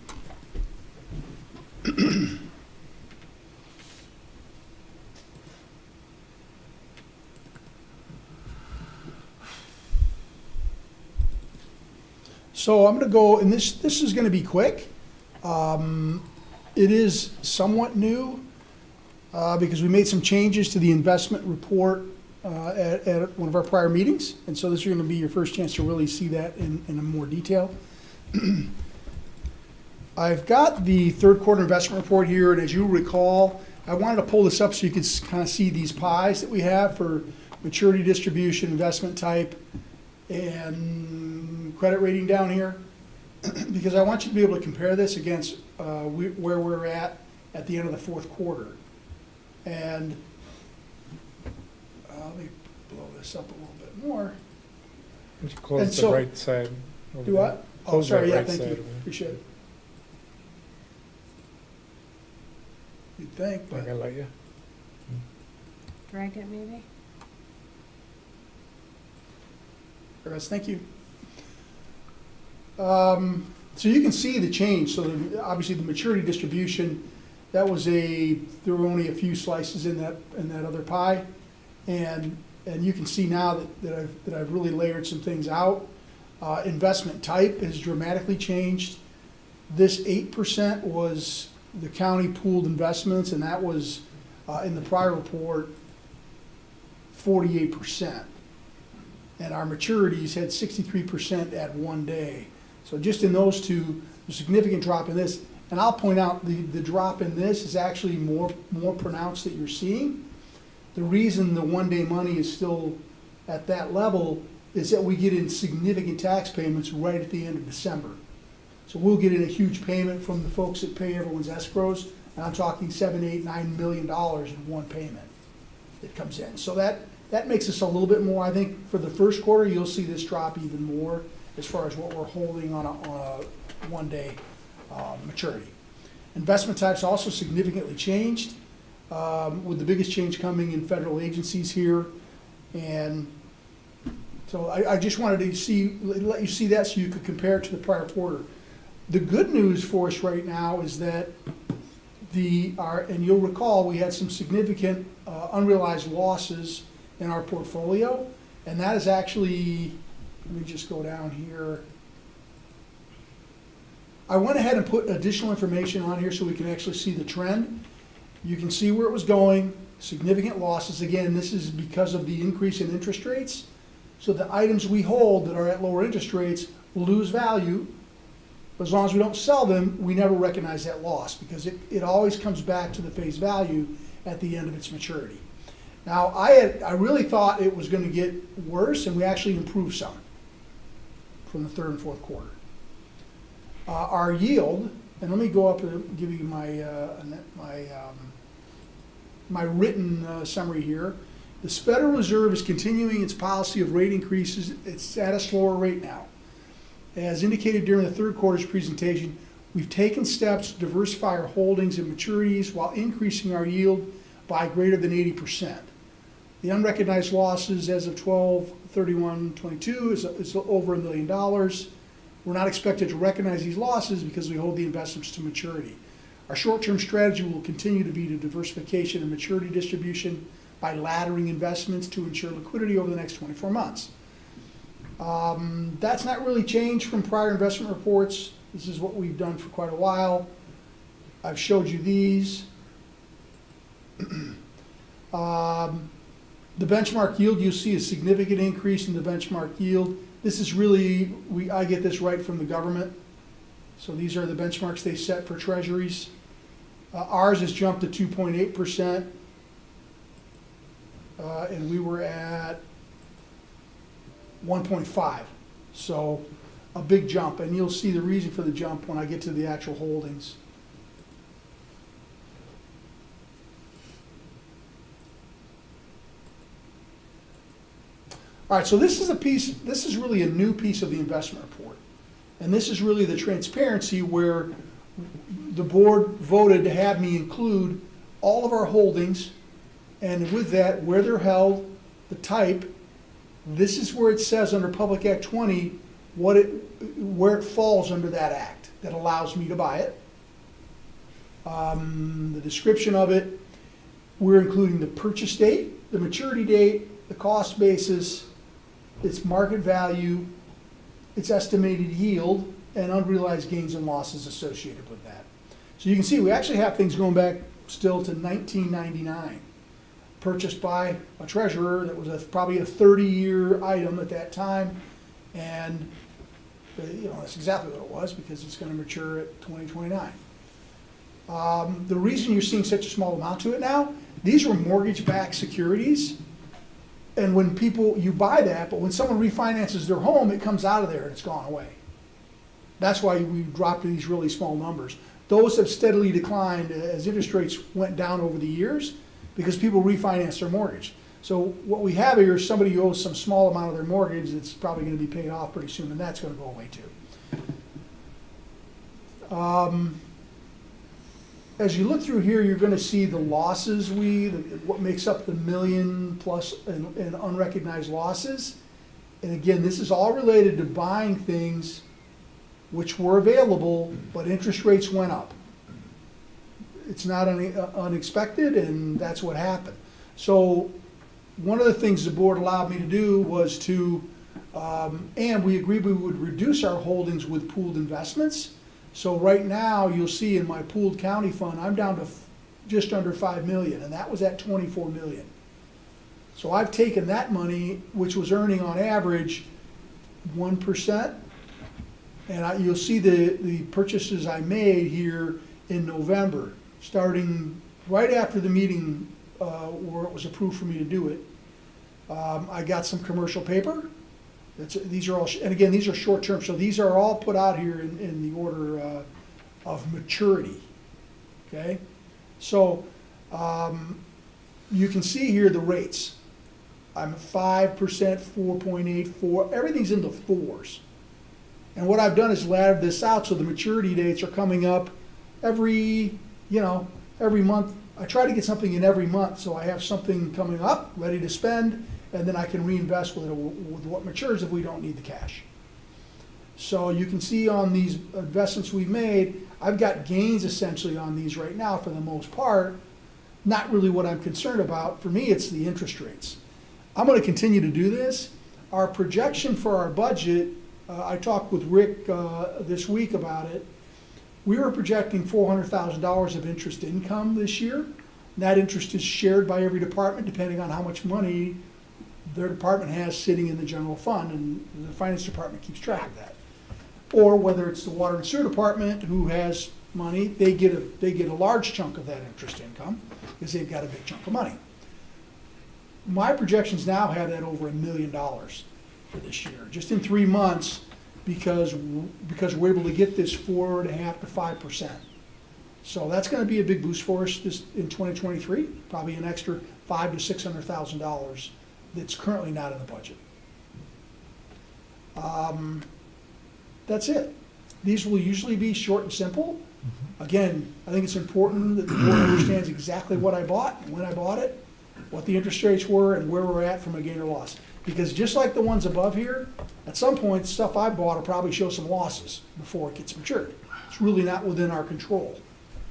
So I'm going to go, and this is going to be quick. It is somewhat new because we made some changes to the investment report at one of our prior meetings, and so this is going to be your first chance to really see that in more detail. I've got the third quarter investment report here, and as you recall, I wanted to pull this up so you could kind of see these pies that we have for maturity distribution, investment type, and credit rating down here, because I want you to be able to compare this against where we're at the end of the fourth quarter. And let me blow this up a little bit more. Would you close And the so- right side? over Do there? what? Oh, Close sorry, that yeah, right thank side you, over there. appreciate it. You'd think, Not but, gonna let you? Drag it maybe? Yes, thank you. So you can see the change, so obviously the maturity distribution, there were only a few slices in that other pie. And you can see now that I've really layered some things out. Investment type has dramatically changed. This 8% was the county pooled investments, and that was, in the prior report, 48%. And our maturities had 63% at one day. So just in those two, a significant drop in this. And I'll point out the drop in this is actually more pronounced that you're seeing. The reason the one-day money is still at that level is that we get in significant tax payments right at the end of December. So we'll get in a huge payment from the folks that pay everyone's escrows, and I'm talking $7, $8, $9 million in one payment that comes in. So that makes us a little bit more, I think, for the first quarter, you'll see this drop even more as far as what we're holding on a one-day maturity. Investment types also significantly changed, with the biggest change coming in federal agencies here. And so I just wanted to let you see that so you could compare it to the prior quarter. The good news for us right now is that and you'll recall, we had some significant unrealized losses in our portfolio, and that is actually, let me just go down here. I went ahead and put additional information on here so we can actually see the trend. You can see where it was going, significant losses. Again, this is because of the increase in interest rates. So the items we hold that are at lower interest rates will lose value. But as long as we don't sell them, we never recognize that loss because it always comes back to the face value at the end of its maturity. Now, I really thought it was going to get worse, and we actually improved some from the third and fourth quarter. Our yield, and let me go up and give you my written summary here. The Federal Reserve is continuing its policy of rate increases. It's at a slower rate now. As indicated during the third quarter's presentation, we've taken steps to diversify our holdings and maturities while increasing our yield by greater than 80%. The unrecognized losses as of 12/31/22 is over $1 million. We're not expected to recognize these losses because we hold the investments to maturity. Our short-term strategy will continue to be to diversification and maturity distribution by laddering investments to ensure liquidity over the next 24 months. That's not really changed from prior investment reports. This is what we've done for quite a while. I've showed you these. The benchmark yield, you'll see a significant increase in the benchmark yield. This is really, I get this right from the government. So these are the benchmarks they set for treasuries. Ours has jumped to 2.8%. And we were at 1.5. So a big jump. And you'll see the reason for the jump when I get to the actual holdings. All right, so this is really a new piece of the investment report. And this is really the transparency where the board voted to have me include all of our holdings, and with that, where they're held, the type. This is where it says under Public Act 20 where it falls under that act that allows me to buy it. The description of it, we're including the purchase date, the maturity date, the cost basis, its market value, its estimated yield, and unrealized gains and losses associated with that. So you can see we actually have things going back still to 1999, purchased by a treasurer that was probably a 30-year item at that time, and that's exactly what it was because it's going to mature at 2029. The reason you're seeing such a small amount to it now, these were mortgage-backed securities. And when you buy that, but when someone refinances their home, it comes out of there and it's gone away. That's why we dropped to these really small numbers. Those have steadily declined as interest rates went down over the years because people refinance their mortgage. So what we have here is somebody who owes some small amount of their mortgage that's probably going to be paid off pretty soon, and that's going to go away too. As you look through here, you're going to see the losses, what makes up the $1 million plus in unrecognized losses. And again, this is all related to buying things which were available, but interest rates went up. It's not unexpected, and that's what happened. So one of the things the board allowed me to do was to, and we agreed we would reduce our holdings with pooled investments. So right now, you'll see in my pooled county fund, I'm down to just under $5 million, and that was at $24 million. So I've taken that money, which was earning on average 1%, and you'll see the purchases I made here in November, starting right after the meeting where it was approved for me to do it. I got some commercial paper. These are all, and again, these are short-term, so these are all put out here in the order of maturity, okay? So, you can see here the rates. I'm 5%, 4.84, everything's in the fours. And what I've done is laddered this out, so the maturity dates are coming up every month. I try to get something in every month, so I have something coming up, ready to spend, and then I can reinvest with what matures if we don't need the cash. So you can see on these investments we've made, I've got gains essentially on these right now for the most part. Not really what I'm concerned about. For me, it's the interest rates. I'm gonna continue to do this. Our projection for our budget, I talked with Rick this week about it. We were projecting $400,000 of interest income this year. That interest is shared by every department depending on how much money their department has sitting in the general fund, and the finance department keeps track of that. Or whether it's the water and sewer department who has money, they get a large chunk of that interest income because they've got a big chunk of money. My projections now have that over $1 million for this year, just in 3 months, because we're able to get this 4.5% to 5%. So that's going to be a big boost for us this in 2023, probably an extra $500,000 to $600,000 that's currently not in the budget. That's it. These will usually be short and simple. Again, I think it's important that the board understands exactly what I bought, when I bought it, what the interest rates were, and where we're at from a gain or loss. Because just like the ones above here, at some point, stuff I bought will probably show some losses before it gets matured. It's really not within our control,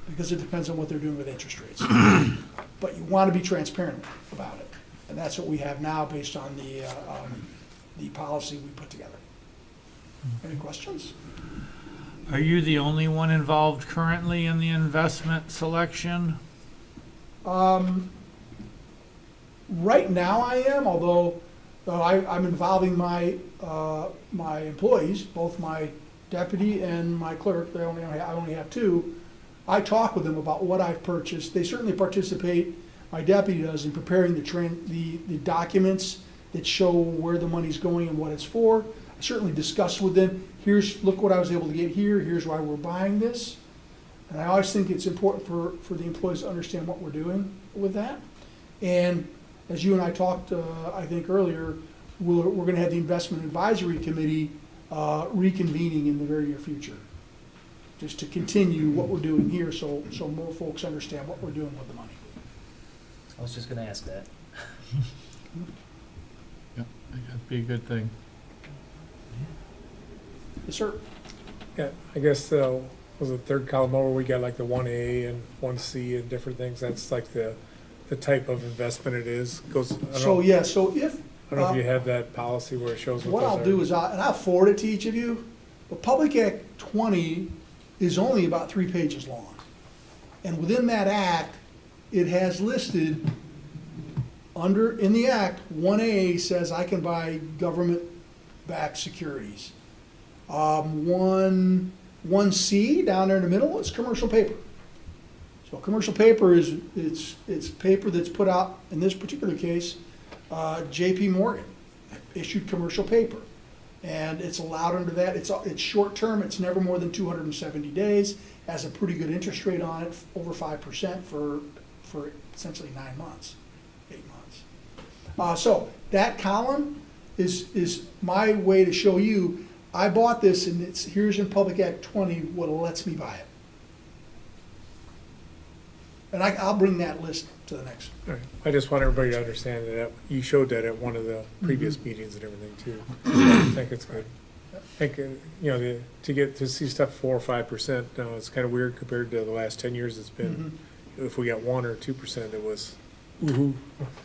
because it depends on what they're doing with interest rates. But you want to be transparent about it. And that's what we have now based on the policy we put together. Any questions? Are you the only one involved currently in the investment selection? Right now I am, although I'm involving my employees, both my deputy and my clerk. I only have two. I talk with them about what I've purchased. They certainly participate, my deputy does, in preparing the documents that show where the money's going and what it's for. I certainly discuss with them, look what I was able to get here, here's why we're buying this. And I always think it's important for the employees to understand what we're doing with that. And as you and I talked, I think earlier, we're gonna have the investment advisory committee reconvening in the very near future, just to continue what we're doing here, so more folks understand what we're doing with the money. I was just gonna ask that. Yep, that'd be a good thing. Yes, sir. Yeah, I guess, was the third column over, we got like the 1A and 1C and different things. That's like the type of investment it is. Goes, So, yeah, so if, I don't know if you have that policy where it shows what those I'll are. do is, and I'll forward it to each of you, but Public Act 20 is only about 3 pages long. And within that act, it has listed in the act, 1A says I can buy government-backed securities. 1C down there in the middle is commercial paper. So commercial paper is, it's paper that's put out, in this particular case, JP Morgan issued commercial paper. And it's allowed under that, it's short term, it's never more than 270 days, has a pretty good interest rate on it, over 5% for essentially 9 months, 8 months. So that column is my way to show you, I bought this and here's in Public Act 20 what lets me buy it. And I'll bring that list to the next. All right. I just want everybody to understand that you showed that at one of the previous meetings and everything too. I think it's good. I think, to see stuff 4 or 5%, it's kind of weird compared to the last 10 years it's been. If we got 1 or 2%, it was, woohoo.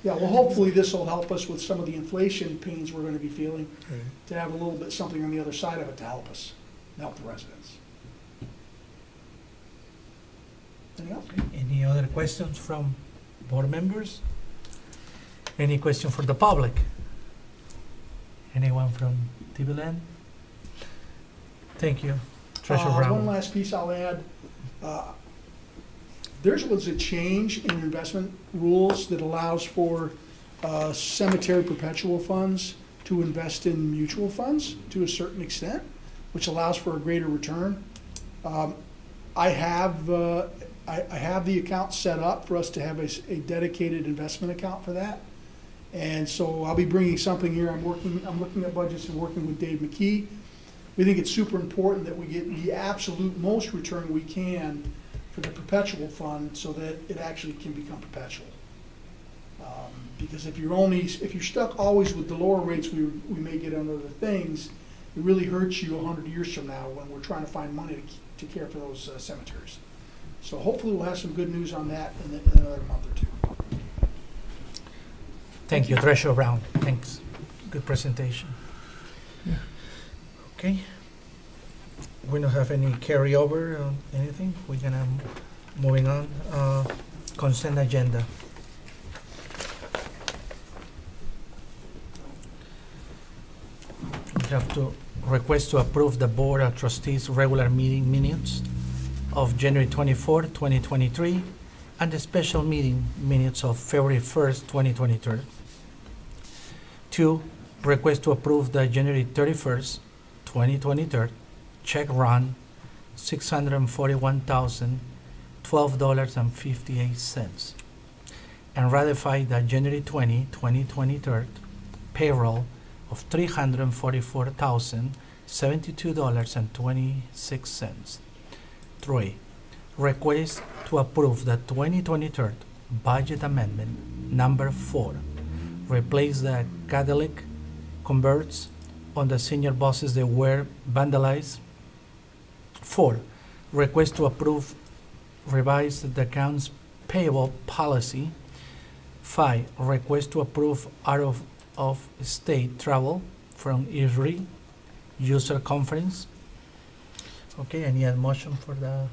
Yeah, well, hopefully this will help us with some of the inflation pains we're gonna be feeling, Right. to have a little bit something on the other side of it to help us, help the residents. Anything else? Any other questions from board members? Any question for the public? Anyone from TV Land? Thank you. Treasurer One Brown. last piece I'll add. There was a change in investment rules that allows for cemetery perpetual funds to invest in mutual funds to a certain extent, which allows for a greater return. I have the account set up for us to have a dedicated investment account for that. And so I'll be bringing something here. I'm looking at budgets and working with Dave McKee. We think it's super important that we get the absolute most return we can for the perpetual fund so that it actually can become perpetual. Because if you're stuck always with the lower rates we may get on other things, it really hurts you 100 years from now when we're trying to find money to care for those cemeteries. So hopefully we'll have some good news on that in another month or two. Thank you, Treasurer Brown. Thanks. Good presentation. Okay. We don't have any carryover or anything. We're gonna moving on. Consent agenda. We have to request to approve the Board of Trustees regular meeting minutes of January 24, 2023, and the special meeting minutes of February 1st, 2023. 2, request to approve the January 31st, 2023 check run $641,012.58 and ratify the January 20, 2023 payroll of $344,072.26. 3, request to approve the 2023 budget amendment number 4, replace the catalytic converts on the senior buses that were vandalized. 4, request to approve revise the accounts payable policy. 5, request to approve out of state travel from ISRI user conference. Okay, I need a motion for the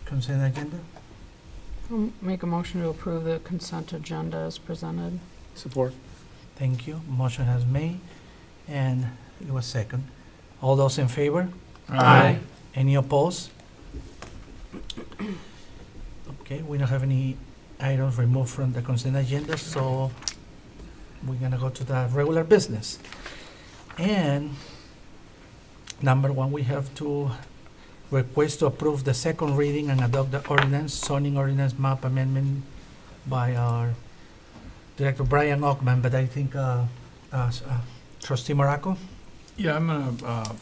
consent agenda. I'll make a motion to approve the consent agenda as presented. Support. Thank you. Motion has made and it was second. All those in favor? Aye. Any opposed? Okay, we don't have any items removed from the consent agenda, so we're gonna go to the regular business. And number 1, we have to request to approve the second reading and adopt the ordinance, zoning ordinance map amendment by our Director Brian Ockman, but I think Trustee Morocco? Yeah, I'm gonna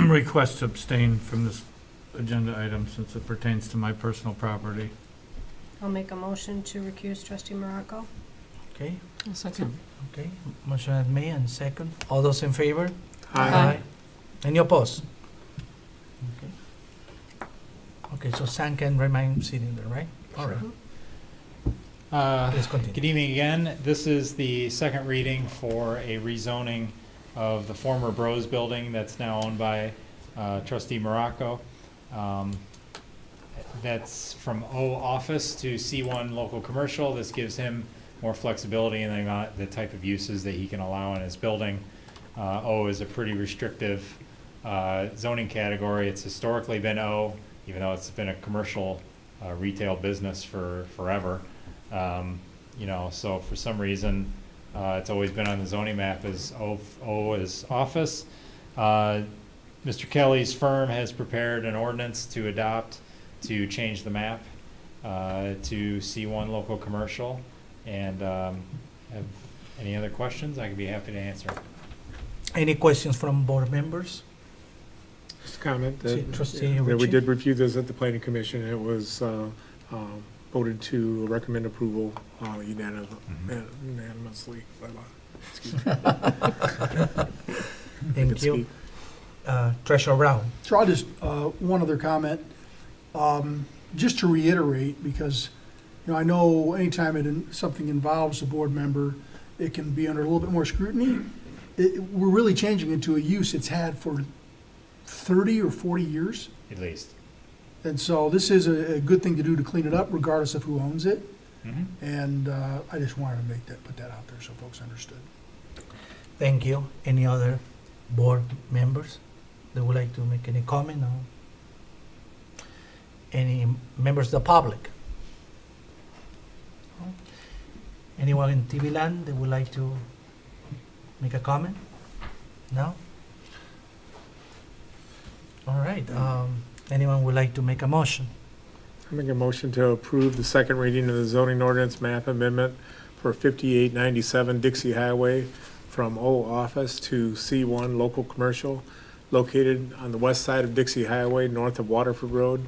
request to abstain from this agenda item since it pertains to my personal property. I'll make a motion to recuse trustee Morocco. Okay, A second. okay. Motion has made and second. All those in favor? Aye. Any opposed? Okay. Okay, so Sam can remain sitting there, right? All right. Please continue. Good evening again. This is the second reading for a rezoning of the former Bros building that's now owned by trustee Morocco. That's from O office to C1 local commercial. This gives him more flexibility in the type of uses that he can allow in his building. O is a pretty restrictive zoning category. It's historically been O, even though it's been a commercial retail business for forever. So for some reason, it's always been on the zoning map as O as office. Mr. Kelly's firm has prepared an ordinance to adopt to change the map to C1 local commercial. And have any other questions? I could be happy to answer. Any questions from board members? Just a comment that, Trustee that we Ritchie? did review this at the planning commission. It was voted to recommend approval unanimously. Excuse me. Thank you. Treasurer Brown? So I'll just, one other comment, just to reiterate, because, I know anytime something involves a board member, it can be under a little bit more scrutiny. We're really changing it to a use it's had for 30 or 40 years. At least. And so this is a good thing to do to clean it up regardless of who owns it. Mhm. And I just wanted to put that out there so folks understood. Thank you. Any other board members that would like to make any comment or any members of the public? Anyone in TV land that would like to make a comment? No? All right, anyone would like to make a motion? I make a motion to approve the second reading of the zoning ordinance map amendment for 5897 Dixie Highway from O Office to C1 Local Commercial located on the west side of Dixie Highway, north of Waterford Road,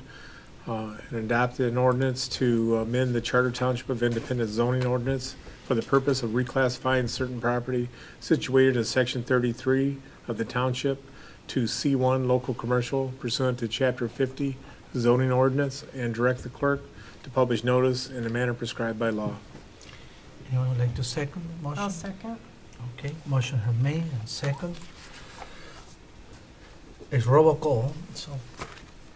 and adopted an ordinance to amend the Charter Township of Independence zoning ordinance for the purpose of reclassifying certain property situated in Section 33 of the township to C1 Local Commercial pursuant to Chapter 50 zoning ordinance, and direct the clerk to publish notice in the manner prescribed by law. Anyone would like to second the motion? I'll second. Okay, motion have made and second. It's roll call, so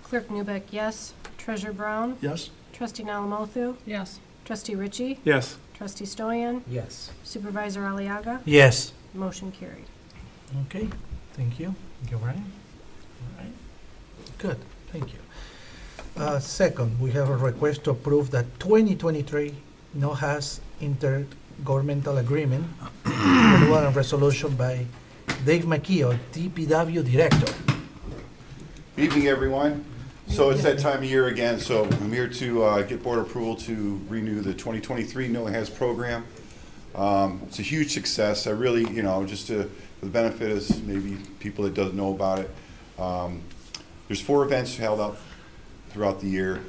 Clerk Newbeck, yes. Treasurer Brown? Yes? Trustee Alamothu? Yes. Trustee Ritchie? Yes. Trustee Stoyan? Yes. Supervisor Aliaga? yes. Motion carried. Okay, thank you. Thank you, Brian. All right, good, thank you. Second, we have a request to approve the 2023 NOHAS intergovernmental agreement, renewal and resolution by Dave McKeown, DPW Director. Good evening, everyone. So it's that time of year again, so I'm here to get board approval to renew the 2023 NOHAS program. It's a huge success. I really, just for the benefit of maybe people that don't know about it, there's 4 events held out throughout the year.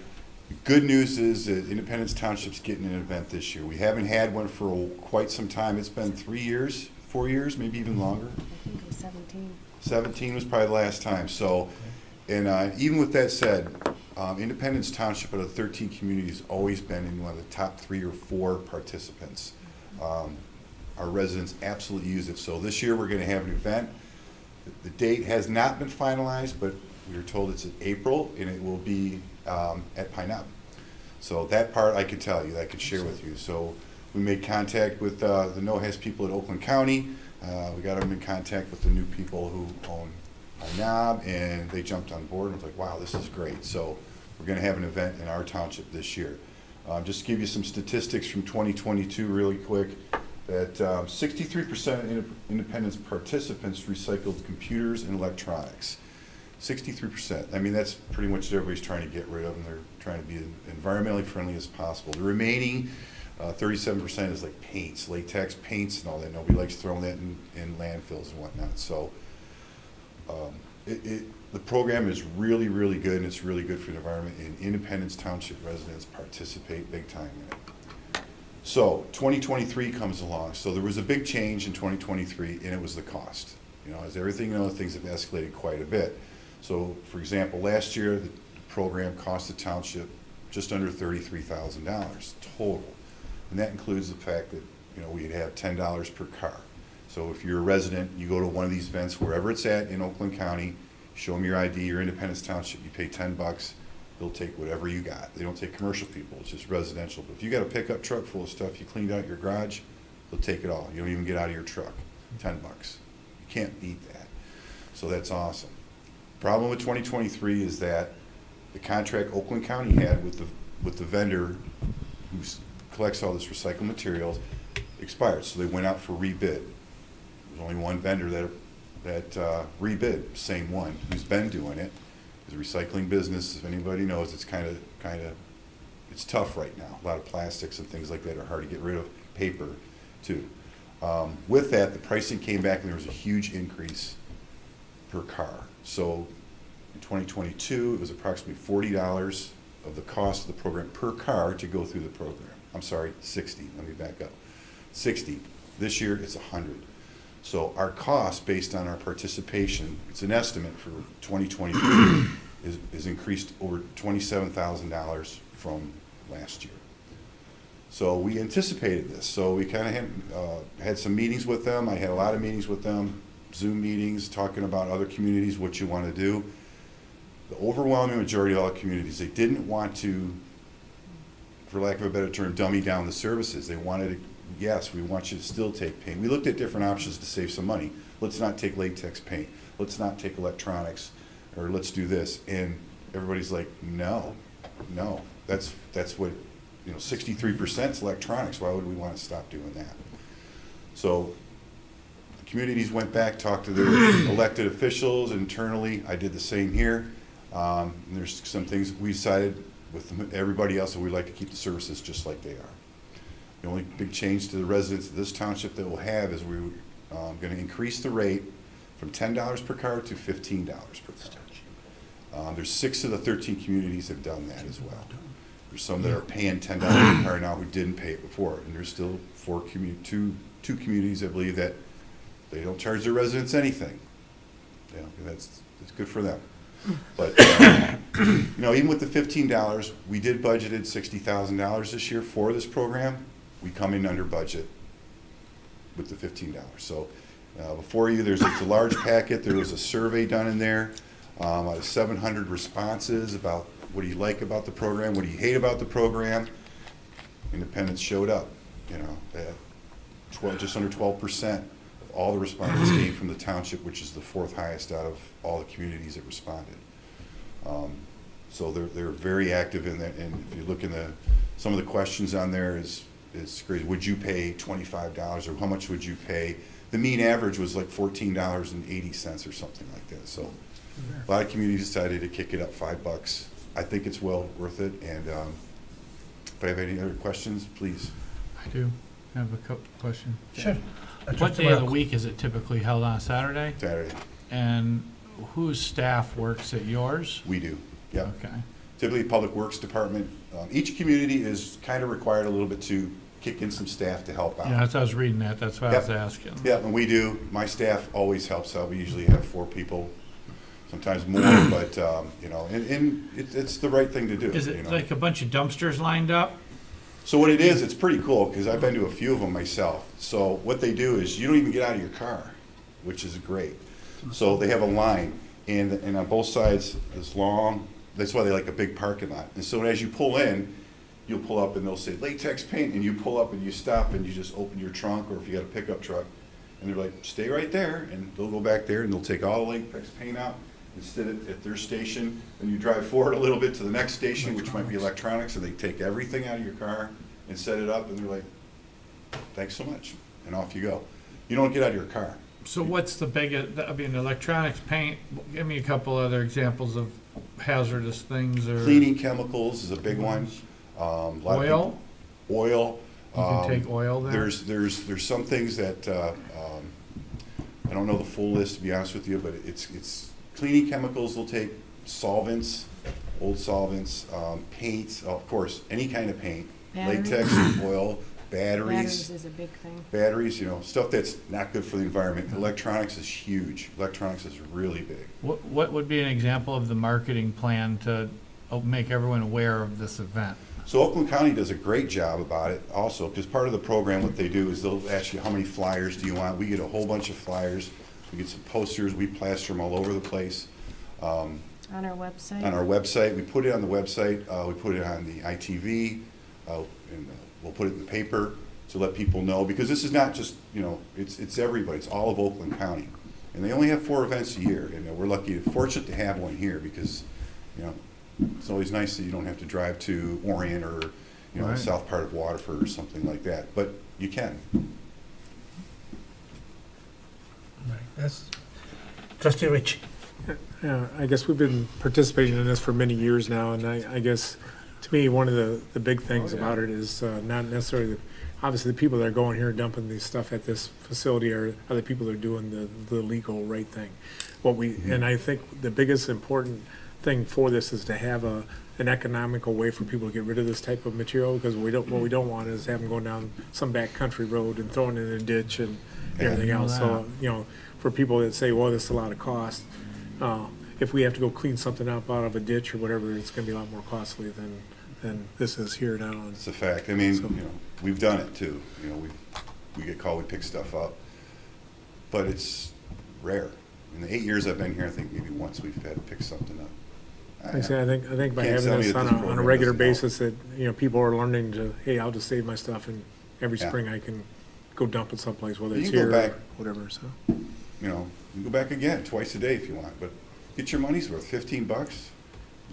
The good news is that Independence Township's getting an event this year. We haven't had one for quite some time. It's been 3 years, 4 years, maybe even longer. I think it was 17. 17 was probably the last time. So, and even with that said, Independence Township out of 13 communities has always been in one of the top 3 or 4 participants. Our residents absolutely use it. So this year we're going to have an event. The date has not been finalized, but we were told it's in April, and it will be at Pine Knob. So that part I could tell you, that I could share with you. So we made contact with the NOHAS people at Oakland County. We got them in contact with the new people who own Pine Knob, and they jumped on board and was like, wow, this is great. So we're going to have an event in our township this year. Just to give you some statistics from 2022 really quick, that 63% of Independence participants recycled computers and electronics. 63%. I mean, that's pretty much what everybody's trying to get rid of, and they're trying to be as environmentally friendly as possible. The remaining 37% is like paints, latex paints and all that. Nobody likes throwing that in landfills and whatnot. So the program is really, really good, and it's really good for the environment, and Independence Township residents participate big time in it. So 2023 comes along. So there was a big change in 2023, and it was the cost. As everything, things have escalated quite a bit. So, for example, last year the program cost the township just under $33,000 total, and that includes the fact that we'd have $10 per car. So if you're a resident, you go to one of these events wherever it's at in Oakland County, show them your ID, your Independence Township, you pay $10. They'll take whatever you got. They don't take commercial people, it's just residential. But if you got a pickup truck full of stuff, you cleaned out your garage, they'll take it all. You don't even get out of your truck. $10. You can't beat that. So that's awesome. Problem with 2023 is that the contract Oakland County had with the vendor who collects all this recycled materials expired. So they went out for rebid. There's only one vendor that rebid, same one, who's been doing it. The recycling business, if anybody knows, it's kind of it's tough right now. A lot of plastics and things like that are hard to get rid of. Paper, too. With that, the pricing came back, and there was a huge increase per car. So in 2022, it was approximately $40 of the cost of the program per car to go through the program. I'm sorry, 60. Let me back up. 60. This year, it's 100. So our cost, based on our participation, it's an estimate for 2023, is increased over $27,000 from last year. So we anticipated this. So we kind of had some meetings with them. I had a lot of meetings with them, Zoom meetings, talking about other communities, what you want to do. The overwhelming majority of all communities, they didn't want to, for lack of a better term, dummy down the services. They wanted to, yes, we want you to still take paint. We looked at different options to save some money. Let's not take latex paint. Let's not take electronics, or let's do this. And everybody's like, no, that's what, 63% is electronics. Why would we want to stop doing that? So the communities went back, talked to their elected officials internally. I did the same here. And there's some things we decided with everybody else that we'd like to keep the services just like they are. The only big change to the residents of this township that we'll have is we're going to increase the rate from $10 per car to $15 per car. There's 6 of the 13 communities have done that as well. There's some that are paying $10 per car now who didn't pay it before, and there's still two communities, I believe, that they don't charge their residents anything. You know, that's good for them. But you know, even with the $15, we did budgeted $60,000 this year for this program. We come in under budget with the $15. So before you, it's a large packet. There was a survey done in there, out of 700 responses about what do you like about the program, what do you hate about the program. Independents showed up. You know, they had just under 12% of all the respondents came from the township, which is the 4th highest out of all the communities that responded. So they're very active in that. And if you look in some of the questions on there is great. Would you pay $25 or how much would you pay? The mean average was like $14.80 or something like that. So a lot of communities decided to kick it up $5. I think it's well worth it. And if I have any other questions, please. I do have a couple questions. Sure. What day of the week is it typically held on? Saturday? Saturday, And whose staff works at yours? we do. Yeah. Okay. Typically, Public Works Department. Each community is kind of required a little bit to kick in some staff to help out. Yeah, that's, I was reading that. That's why I was asking. Yeah, and we do. My staff always helps out. We usually have 4 people, sometimes more, but, you know, and it's the right thing to do. Is you it know? like a bunch of dumpsters lined up? So what it is, it's pretty cool, because I've been to a few of them myself. So what they do is, you don't even get out of your car, which is great. So they have a line, and on both sides, it's long. That's why they like a big parking lot. And so as you pull in, you'll pull up and they'll say latex paint, and you pull up and you stop and you just open your trunk, or if you got a pickup truck, and they're like, stay right there, and they'll go back there and they'll take all the latex paint out and sit it at their station. And you drive forward a little bit to the next station, which might be electronics, and they take everything out of your car and set it up, and they're like, thanks so much, and off you go. You don't get out of your car. So what's the biggest, I mean, electronics, paint, give me a couple other examples of hazardous things or. Cleaning chemicals is a big one. A lot of Oil? people- Oil. You can take oil there? There's some things that, I don't know the full list, to be honest with you, but it's cleaning chemicals. They'll take solvents, old solvents, paints, of course, any kind of paint, Batteries. latex, oil, Batteries batteries, is a big thing. you know, stuff that's not good for the environment. Electronics is huge. Electronics is really big. What would be an example of the marketing plan to make everyone aware of this event? So Oakland County does a great job about it also, because part of the program, what they do is they'll ask you how many flyers do you want. We get a whole bunch of flyers. We get some posters. We plaster them all over the place. On our website? On our website, we put it on the website. We put it on the ITV, and we'll put it in the paper to let people know, because this is not just, you know, it's everybody. It's all of Oakland County. And they only have 4 events a year, and we're fortunate to have one here, because, you know, it's always nice that you don't have to drive to Orion or, you know, the Right. south part of Waterford or something like that, but you can. Right, that's, Trustee Rich. Yeah, I guess we've been participating in this for many years now, and I guess, to me, one of the big things about it is not necessarily, obviously, the people that are going here and dumping these stuff at this facility are the people that are doing the legal right thing. And I think the biggest important thing for this is to have an economical way for people to get rid of this type of material, because what we don't want is have them going down some back country road and throwing it in a ditch and everything else. So, you know, for people that say, well, this is a lot of cost, if we have to go clean something up out of a ditch or whatever, it's gonna be a lot more costly than this is here now. It's a fact. I mean, you know, we've done it too. You know, we get called, we pick stuff up, but it's rare. In the 8 years I've been here, I think maybe once we've had to pick something up. Like I said, I think by Can't having tell me this that on this a program regular doesn't help. basis, that, you know, people are learning to, hey, I'll just save my stuff, and every Yeah. spring I can go dump it someplace, whether You it's can go here or back. whatever, so. You know, you can go back again twice a day if you want, but get your money's worth. $15,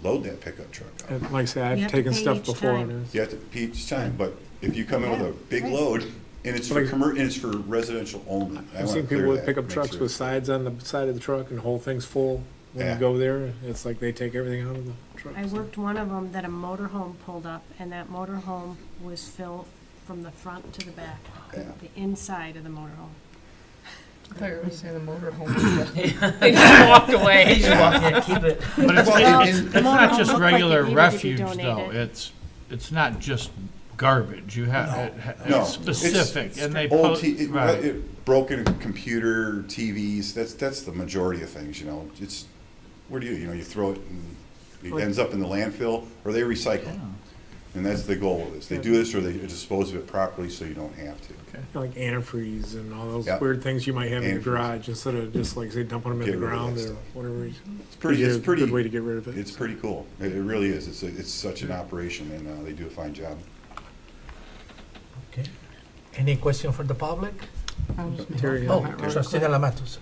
load that pickup truck up. And like I said, You I've have to taken pay stuff each before. time. and it's- You have to pay each time, but if you come in with a big right. load, And it's for Like- and it's for residential only. I I've wanna seen clear people with that, pickup make trucks sure. with sides on the side of the truck and the whole thing's full. When Yeah. you go there, it's like they take everything out of the truck. I worked one of them that a motorhome pulled up, and that motorhome was filled from the front to the back, Yeah. the inside of the motorhome. I thought you were gonna say the motorhome. They just walked away. Yeah, keep it. But it's, Well, it's the not motorhome just looked like it regular needed to be refuge, donated. though. It's not just garbage. You have, No, it's specific, it's and they Old put, right. broken computer, TVs, that's the majority of things, you know. It's, what do you throw it and it ends up in the landfill, or they recycle it. And that's the goal of this. They do this or they dispose of it properly so you don't have to. Like antifreeze and all those Yep. weird things you might have in your Antifreeze. garage instead of just like say dumping them in Get the rid of ground that or stuff. whatever. It's pretty, Gives it's you a pretty, good way to get rid of it. it's pretty cool. It really is. It's such an operation and they do a fine job. Okay. Any question for the public? I'll just make a Terry, Oh, comment really trustee quick. de la Matos.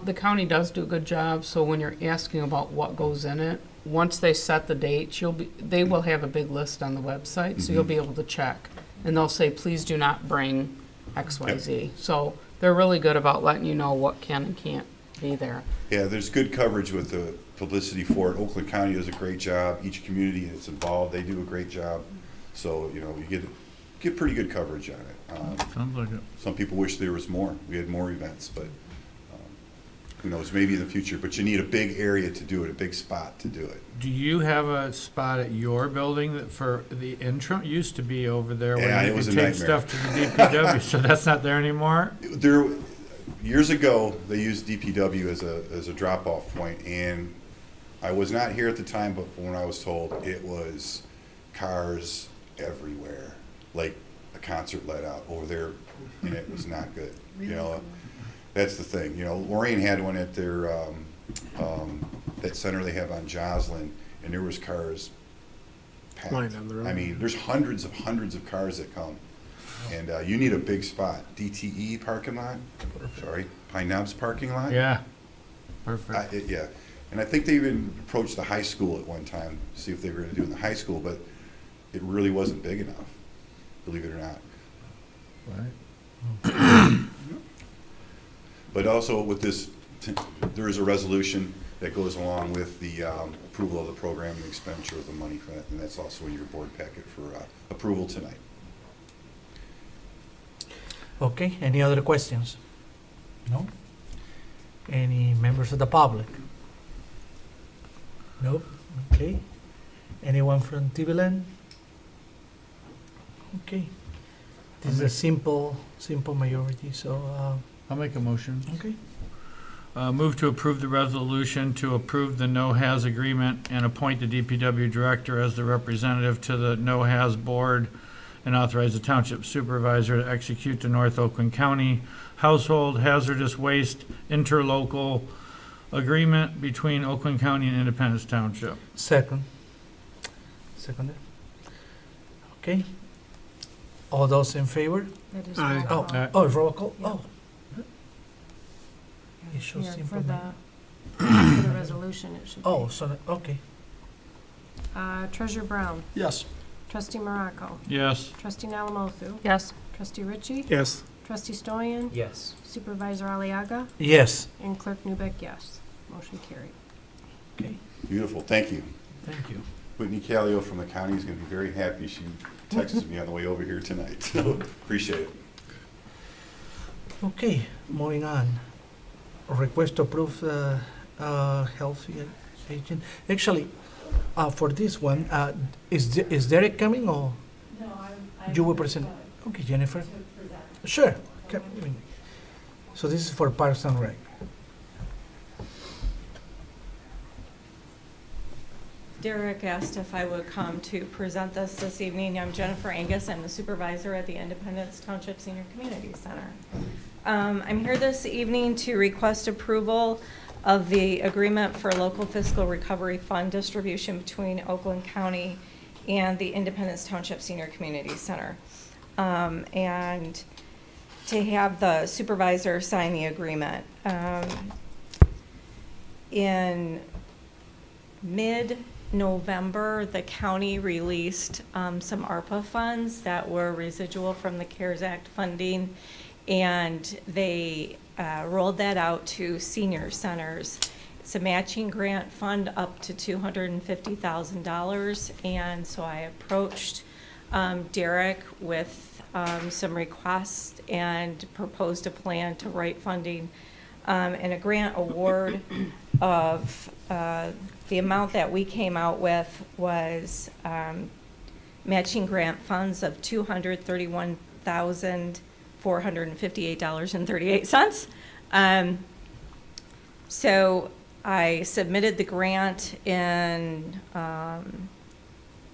The county does do a good job, so when you're asking about what goes in it, once they set the dates, they will have a big list on the website, so you'll be able to check. And they'll say, please do not bring X, Y, Z. So they're really good about letting you know what can and can't be there. Yeah, there's good coverage with the publicity for it. Oakland County does a great job. Each community that's involved, they do a great job. So, you get pretty good coverage on it. Sounds like it. Some people wish there was more. We had more events, but who knows, maybe in the future. But you need a big area to do it, a big spot to do it. Do you have a spot at your building that for the intro, used to be over there Yeah, where it you was could a take nightmare. stuff to the DPW, so that's not there anymore? There, years ago, they used DPW as a drop-off point, and I was not here at the time, but from when I was told, it was cars everywhere, like a concert let out over there, and it was not good. That's the thing. Lorraine had one at their that center they have on Joslin, and there was cars packed. Lined on the road. I mean, there's hundreds of cars that come, and you need a big spot. DTE parking lot, sorry, Pine Knobs parking lot. Yeah, perfect. Yeah, and I think they even approached the high school at one time to see if they were going to do it in the high school, but it really wasn't big enough, believe it or not. Right. But also with this, there is a resolution that goes along with the approval of the program and expenditure of the money for that, and that's also in your board packet for approval tonight. Okay, any other questions? No? Any members of the public? Nope, okay. Anyone from Tiverland? Okay. This is a simple majority, so, I'll make a motion. okay. Move to approve the resolution to approve the no-haz agreement and appoint the DPW director as the representative to the no-haz board and authorize the township supervisor to execute the North Oakland County Household Hazardous Waste Interlocal Agreement between Oakland County and Independence Township. Second. Second. Okay. All those in favor? That is Aye. roll Oh, call. oh, roll call, Yeah. oh. It shows Here, simple for the, ma- for the resolution, it should be. Oh, so, okay. Treasurer Brown, Yes. trustee Morocco, Yes. trustee Nalamothu, Yes. trustee Ritchie, Yes. trustee Stoyan, Yes. supervisor Aliaga, Yes, and clerk Newbeck, yes. Motion carried. okay, Beautiful, thank you. thank you. Whitney Callio from the county is going to be very happy. She texted me on the way over here tonight, so appreciate it. Okay, moving on. Request to approve health agent. Actually, for this one, is Derek coming or? No, you will present. Okay, Jennifer. Sure. Come. So this is for Parks and Rec. Derek asked if I would come to present this evening. I'm Jennifer Angus. I'm the supervisor at the Independence Township Senior Community Center. I'm here this evening to request approval of the agreement for local fiscal recovery fund distribution between Oakland County and the Independence Township Senior Community Center. And to have the supervisor sign the agreement. In November, the county released some ARPA funds that were residual from the CARES Act funding, and they rolled that out to senior centers. It's a matching grant fund up to $250,000, and so I approached Derek with some requests and proposed a plan to write funding and a grant award of the amount that we came out with was matching grant funds of $231,458.38. So I submitted the grant in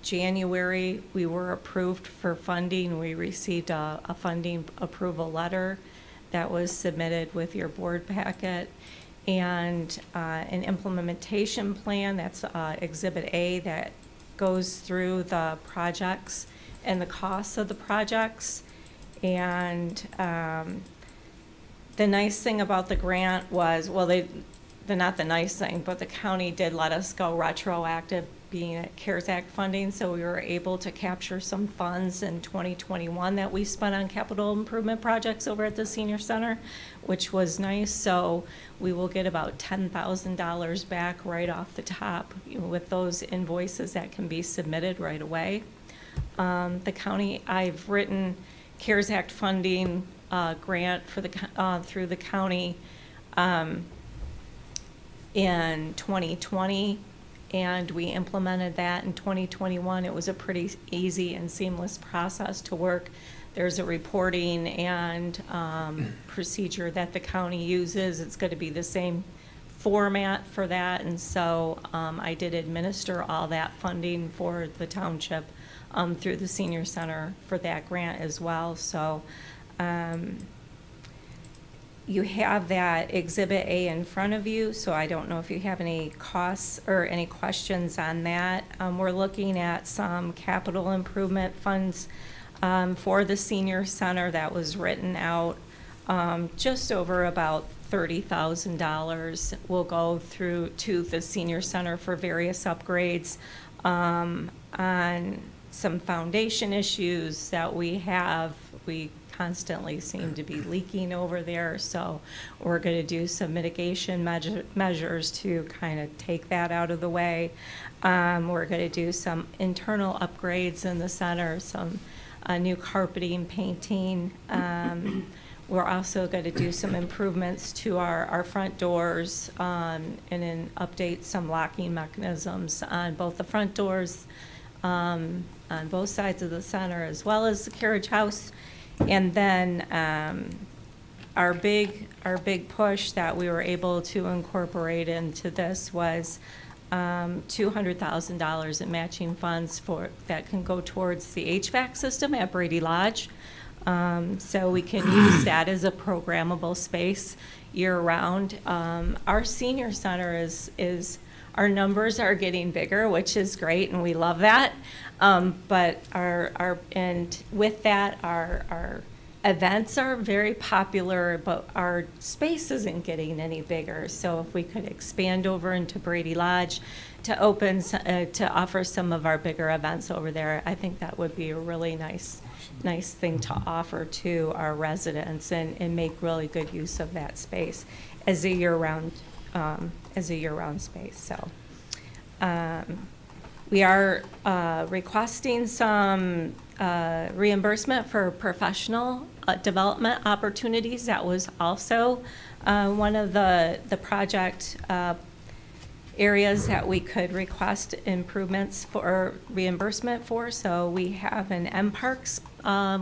January. We were approved for funding. We received a funding approval letter that was submitted with your board packet, and an implementation plan, that's Exhibit A, that goes through the projects and the costs of the projects. And the nice thing about the grant was, well, they're not the nice thing, but the county did let us go retroactive, being at CARES Act funding, so we were able to capture some funds in 2021 that we spent on capital improvement projects over at the senior center, which was nice. So we will get about $10,000 back right off the top, with those invoices that can be submitted right away. The county, I've written CARES Act funding grant for the through the county in 2020. And we implemented that in 2021. It was a pretty easy and seamless process to work. There's a reporting and procedure that the county uses. It's going to be the same format for that. And so I did administer all that funding for the township through the senior center for that grant as well. So you have that Exhibit A in front of you, so I don't know if you have any costs or any questions on that. We're looking at some capital improvement funds for the senior center that was written out. Just over about $30,000 will go through to the senior center for various upgrades on some foundation issues that we have. We constantly seem to be leaking over there, so we're going to do some mitigation measures to kind of take that out of the way. We're going to do some internal upgrades in the center, some new carpeting, painting. We're also going to do some improvements to our front doors and then update some locking mechanisms on both the front doors on both sides of the center, as well as the carriage house. And then our big push that we were able to incorporate into this was $200,000 in matching funds that can go towards the HVAC system at Brady Lodge. So we can use that as a programmable space year-round. Our senior center is our numbers are getting bigger, which is great, and we love that. But and with that, our events are very popular, but our space isn't getting any bigger. So if we could expand over into Brady Lodge to offer some of our bigger events over there, I think that would be a really nice thing to offer to our residents and make really good use of that space as a year-round space. So. We are requesting some reimbursement for professional development opportunities. That was also one of the project areas that we could request improvements for reimbursement for. So we have an MParks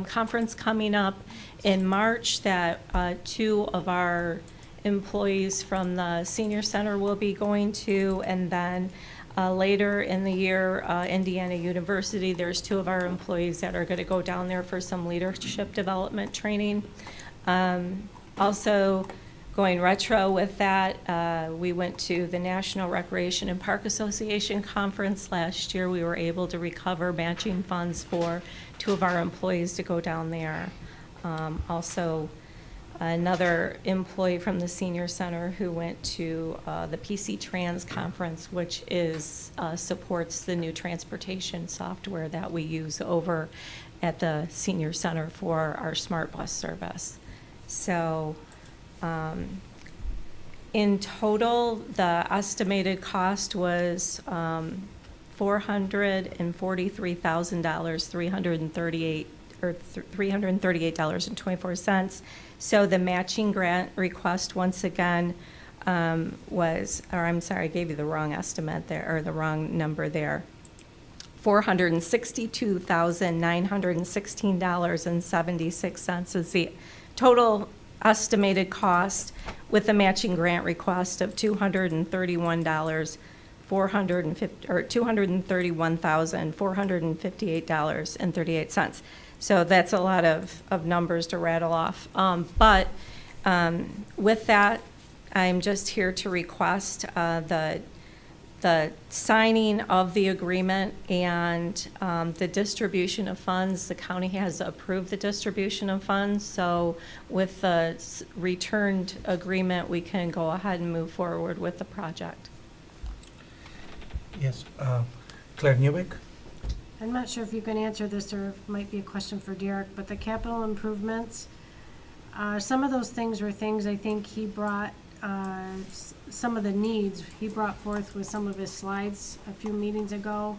conference coming up in March that 2 of our employees from the senior center will be going to, and then later in the year, Indiana University, there's 2 of our employees that are going to go down there for some leadership development training. Also, going retro with that, we went to the National Recreation and Park Association Conference last year. We were able to recover matching funds for 2 of our employees to go down there. Also, another employee from the senior center who went to the PC Trans conference, which is supports the new transportation software that we use over at the senior center for our smart bus service. So in total, the estimated cost was $443,000, $338.24. So the matching grant request, once again, was, or I'm sorry, I gave you the wrong estimate there, or the wrong number there. $462,916.76 is the total estimated cost, with a matching grant request of $231,458.38. So that's a lot of numbers to rattle off. But with that, I'm just here to request the signing of the agreement and the distribution of funds. The county has approved the distribution of funds, so with the returned agreement, we can go ahead and move forward with the project. Yes, Claire Newbeck? I'm not sure if you can answer this, or it might be a question for Derek, but the capital improvements, some of those things were things I think he brought, some of the needs he brought forth with some of his slides a few meetings ago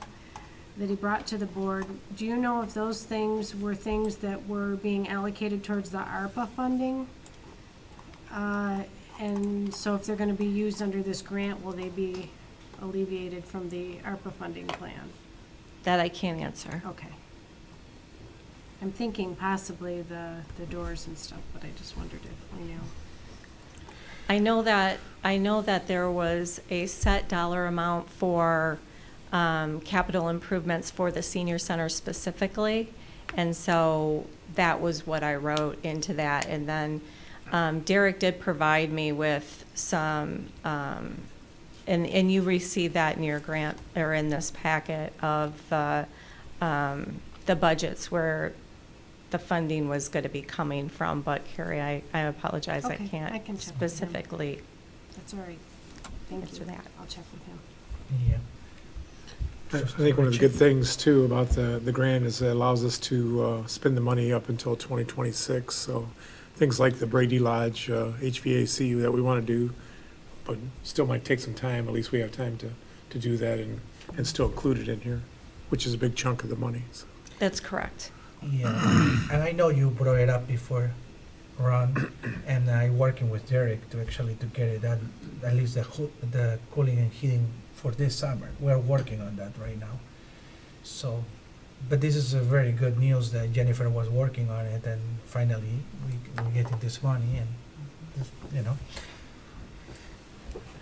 that he brought to the board. Do you know if those things were things that were being allocated towards the ARPA funding? And so if they're gonna be used under this grant, will they be alleviated from the ARPA funding plan? That I can't answer. Okay. I'm thinking possibly the doors and stuff, but I just wondered if we knew. I know that there was a set dollar amount for capital improvements for the senior center specifically, and so that was what I wrote into that. And then Derek did provide me with some, and you received that in your grant, or in this packet of the budgets where the funding was going to be coming from. But Carrie, I apologize, Okay, I I can't can check with him. specifically That's all right. Thank answer you. that. I'll check with him. Yeah. I think one of the good things too about the grant is it allows us to spend the money up until 2026. So things like the Brady Lodge HVAC that we want to do, but still might take some time. At least we have time to do that and still include it in here, which is a big chunk of the money. So. That's correct. Yeah, and I know you brought it up before, Ron, and I working with Derek to actually to get it done, at least the cooling and heating for this summer. We're working on that right now. So, but this is a very good news that Jennifer was working on it, and finally we getting this money, and this, you know.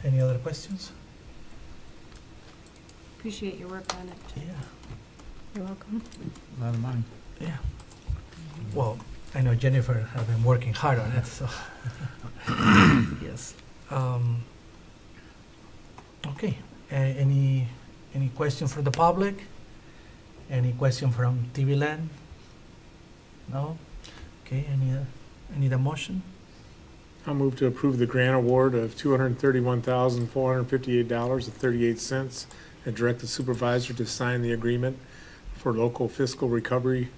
Any other questions? Appreciate your work on it. Yeah. You're welcome. A lot of money. Yeah. Well, I know Jennifer has been working hard on it, so. Yes. Okay. Any question from the public? Any question from TV Land? No? Okay, I need a motion? I'll move to approve the grant award of $231,458.38 and direct the supervisor to sign the agreement for local fiscal recovery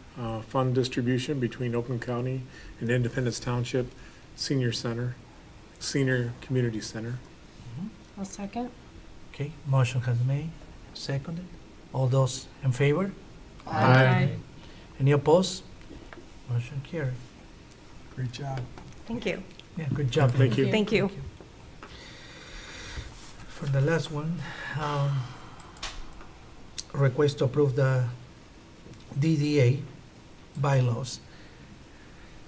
fund distribution between Oakland County and Independence Township Senior Community Center. I'll second. Okay, motion has made, seconded. All those in favor? Aye. Any opposed? Motion carried. Great job. Thank you. Yeah, good job. Thank you. Thank you. For the last one, request to approve the DDA bylaws.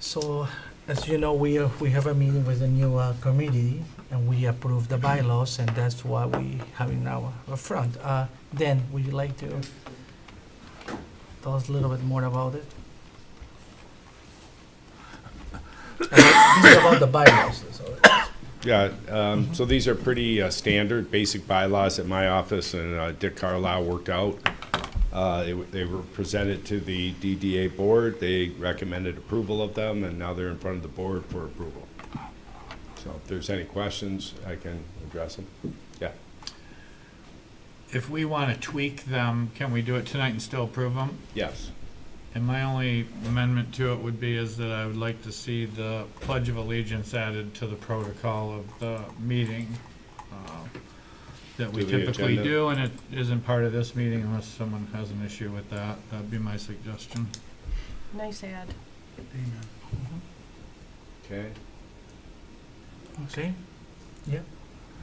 So, as you know, we have a meeting with the new committee, and we approve the bylaws, and that's what we having now up front. Dan, would you like to tell us a little bit more about it? This is about the bylaws. So. Yeah, so these are pretty standard, basic bylaws that my office and Dick Carlisle worked out. They were presented to the DDA board, they recommended approval of them, and now they're in front of the board for approval. So if there's any questions, I can address them. Yeah. If we want to tweak them, can we do it tonight and still approve them? Yes. And my only amendment to it would be is that I would like to see the Pledge of Allegiance added to the protocol of the meeting that we To the typically agenda. do, and it isn't part of this meeting unless someone has an issue with that. That'd be my suggestion. Nice ad. Okay. Okay? Yeah.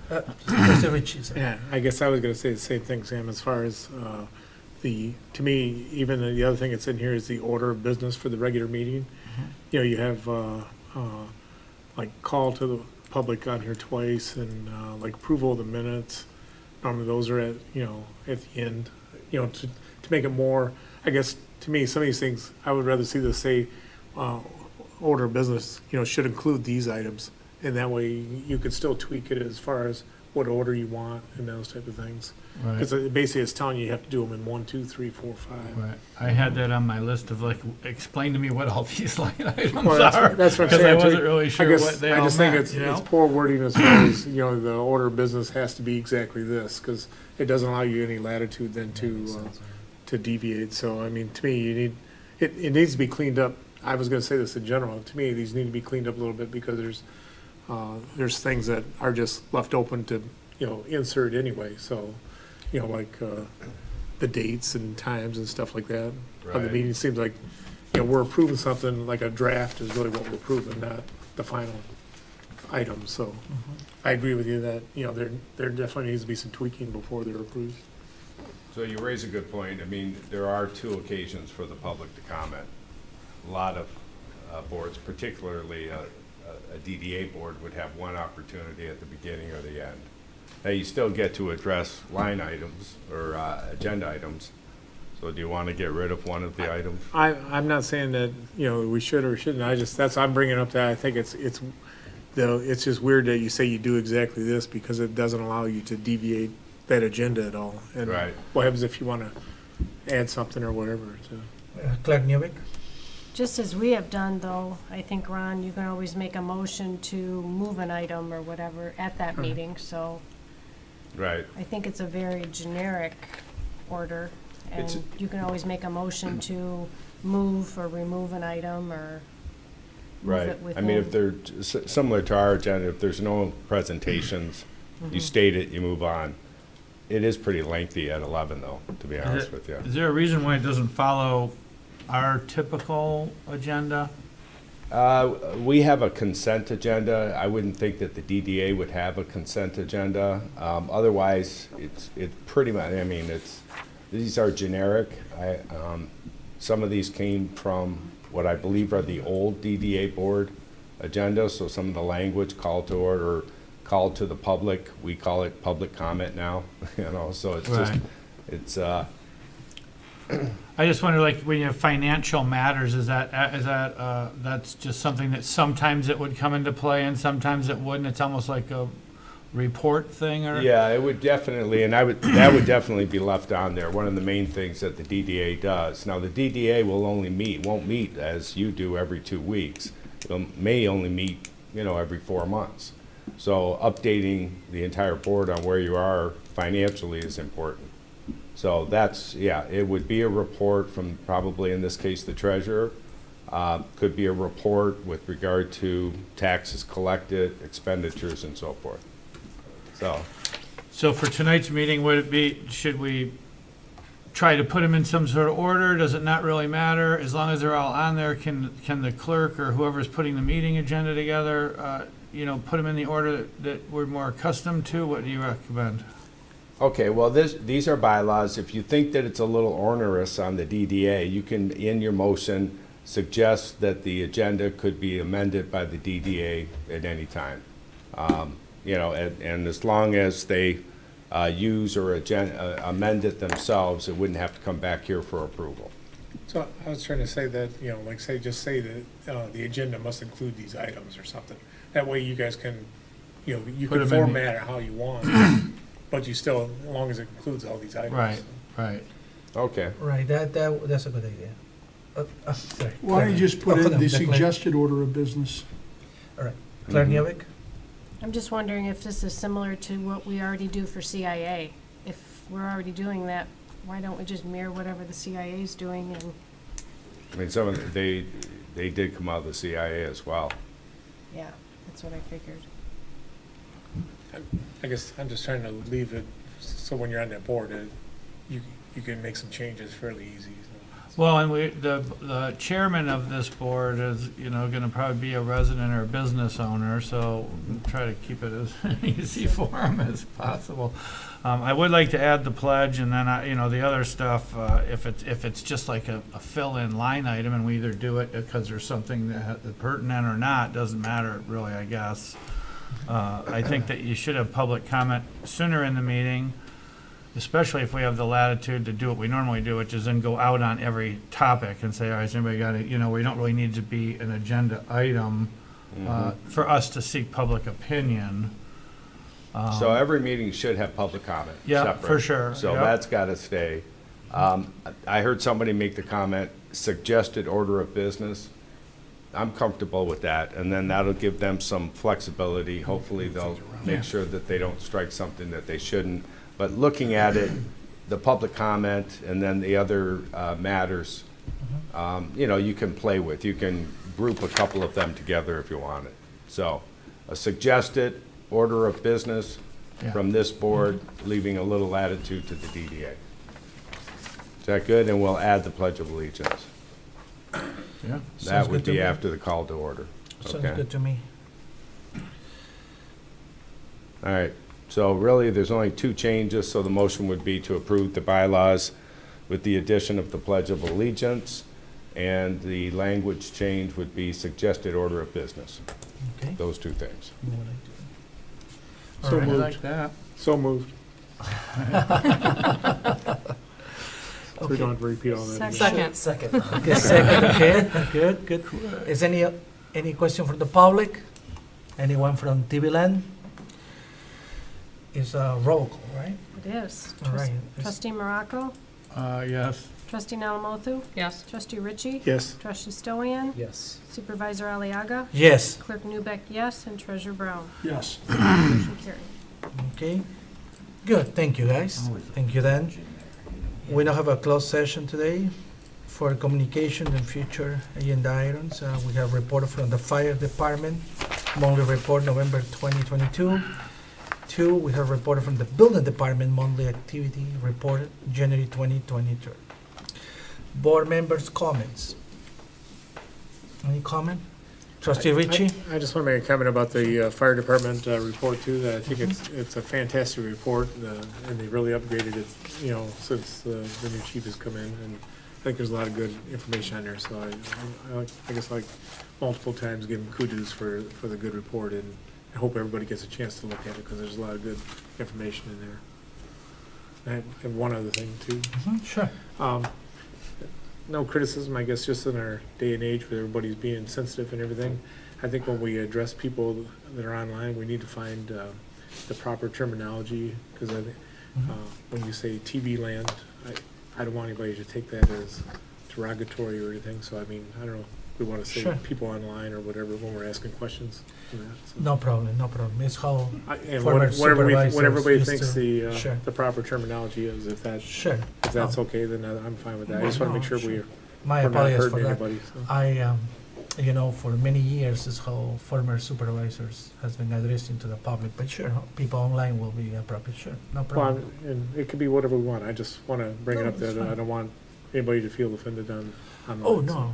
Mr. Ritchie, sir. Yeah, I guess I was gonna say the same thing, Sam, as far as, to me, even the other thing that's in here is the order of business for the regular meeting. You know, you have, like, call to the public on here twice, and, like, approval of the minutes. Normally those are at, at the end, to make it more, I guess, to me, some of these things, I would rather see this say, order of business, should include these items. And that way you could still tweak it as far as what order you want and those type of things. Right. Because basically it's telling you have to do them in 1, 2, 3, 4, 5. Right. I had that on my list of like, explain to me what all these line items Well, are. that's what I'm Because I saying. wasn't really sure what they I all just think meant, it's you know? poor wording as far as, the order of business has to be exactly this, because it doesn't allow you any latitude then to deviate. So, I mean, to me, you need, it needs to be cleaned up. I was gonna say this in general. To me, these need to be cleaned up a little bit because there's things that are just left open to, insert anyway. So, like, the dates and times and stuff like that. Of the Right. meeting, it seems like, we're approving something, like a draft is really what we're approving, not the final item. So I agree with you that, there definitely needs to be some tweaking before they're approved. So you raise a good point. I mean, there are 2 occasions for the public to comment. A lot of boards, particularly a DDA board, would have one opportunity at the beginning or the end. Now, you still get to address line items or agenda items. So do you want to get rid of one of the items? I'm not saying that, we should or shouldn't. I'm bringing up that I think it's just weird that you say you do exactly this because it doesn't allow you to deviate that agenda at all. And Right. what happens if you want to add something or whatever? Clerk Newick? Just as we have done, though, I think, Ron, you can always make a motion to move an item or whatever at that meeting, so Right. I think it's a very generic order, and you can always make a motion to move or remove an item or move Right. it I mean, within. if they're similar to our agenda, if there's no presentations, you state it, you move on. It is pretty lengthy at 11, though, to be honest with you. Is there a reason why it doesn't follow our typical agenda? We have a consent agenda. I wouldn't think that the DDA would have a consent agenda. Otherwise, it's pretty much, I mean, these are generic. Some of these came from what I believe are the old DDA board agenda, so some of the language, call to order, call to the public, we call it public comment now, so it's just, Right. it's, I just wonder, like, when you have financial matters, is that that's just something that sometimes it would come into play and sometimes it wouldn't? It's almost like a report thing, or? yeah, it would definitely, and that would definitely be left on there. One of the main things that the DDA does. Now, the DDA won't meet as you do every 2 weeks. It may only meet, every 4 months. So updating the entire board on where you are financially is important. So that's, it would be a report from probably, in this case, the treasurer. Could be a report with regard to taxes collected, expenditures, and so forth. So for tonight's meeting, should we try to put them in some sort of order? Does it not really matter? As long as they're all on there, can the clerk or whoever's putting the meeting agenda together, put them in the order that we're more accustomed to? What do you recommend? Okay, well, these are bylaws. If you think that it's a little onerous on the DDA, you can, in your motion, suggest that the agenda could be amended by the DDA at any time. And as long as they use or amend it themselves, it wouldn't have to come back here for approval. So I was trying to say that, just say that the agenda must include these items or something. That way you guys can, you Put 'em can in format it how you want, but you still, as long as it includes all these items. Right. Okay. Right, that's a good idea. Sorry. Why don't you just put Oh, in the Claire. suggested order of business? Claire Mhm. Newbeck? I'm just wondering if this is similar to what we already do for CIA. If we're already doing that, why don't we just mirror whatever the CIA is doing and, I mean, some of, they did come out of the CIA as well. yeah, that's what I figured. I guess I'm just trying to leave it, so when you're on that board, you can make some changes fairly easy. Well, and the chairman of this board is, gonna probably be a resident or a business owner, so we'll try to keep it as easy for him as possible. I would like to add the pledge, and then, the other stuff, if it's just like a fill-in line item, and we either do it because there's something that's pertinent or not, doesn't matter really, I guess. I think that you should have public comment sooner in the meeting, especially if we have the latitude to do what we normally do, which is then go out on every topic and say, all right, has anybody got it? We don't really need to be an agenda item for us to seek public opinion. So every meeting should have public comment. Yeah, separate. for sure. So Yep. that's got to stay. I heard somebody make the comment, suggested order of business. I'm comfortable with that, and then that'll give them some flexibility. Hopefully, they'll make sure that they don't strike something that they shouldn't. But looking at it, the public comment and then the other matters, you can play with. You can group a couple of them together if you want it. So a suggested order of business Yeah. from this board, leaving a little latitude to the DDA. Is that good? And we'll add the Pledge of Allegiance. Yeah. That Sounds would good to be me. after the call to order. Sounds Okay. good to me. All right, so really, there's only two changes, so the motion would be to approve the bylaws with the addition of the Pledge of Allegiance, and the language change would be suggested order of business, Okay. those two things. You would like to- So All right. I moved. like that. So moved. So we Okay. don't have to repeat all that. Second. Second. Okay, second, okay, good. Is any question from the public? Anyone from TV Land? It's a roll call, right? It is. All right. Trustee Morocco, Yes. trustee Alamothu, Yes. trustee Ritchie, Yes. trustee Stoyan, Yes. supervisor Aliaga, Yes, clerk Newbeck, yes, and treasurer Brown. Yes. Motion carried. okay. Good, thank you, guys. Thank you, Dan. We now have a closed session today for communication and future agenda items. We have report from the fire department, monthly report November 2022. Two, we have report from the building department, monthly activity report January 2023. Board members' comments. Any comment? Trustee Ritchie? I just want to make a comment about the fire department report too, that I think it's a fantastic report, and they really upgraded it, since the new chief has come in, and I think there's a lot of good information on there, so I guess like multiple times give them kudos for the good report, and I hope everybody gets a chance to look at it, because there's a lot of good information in there. I have one other thing too. Sure. No criticism, I guess, just in our day and age where everybody's being sensitive and everything. I think when we address people that are online, we need to find the proper terminology, because I think when you say TV land, I don't want anybody to take that as derogatory or anything, so I mean, I don't know, we want to say Sure. people online or whatever when we're asking questions. And that, so. No problem, no problem. It's how, And former whatever supervisors everybody used thinks to- Sure. the proper terminology is, if sure. that's No. okay, then I'm fine with that. I just want to make sure No, we're My not apologies for hurting that. anybody. So. I, for many years is how former supervisors has been addressing to the public, but sure, people online will be appropriate, sure, no Well, problem. and it could be whatever we want. I just want to bring it No, up it's that fine. I don't want anybody to feel offended on. Oh, no,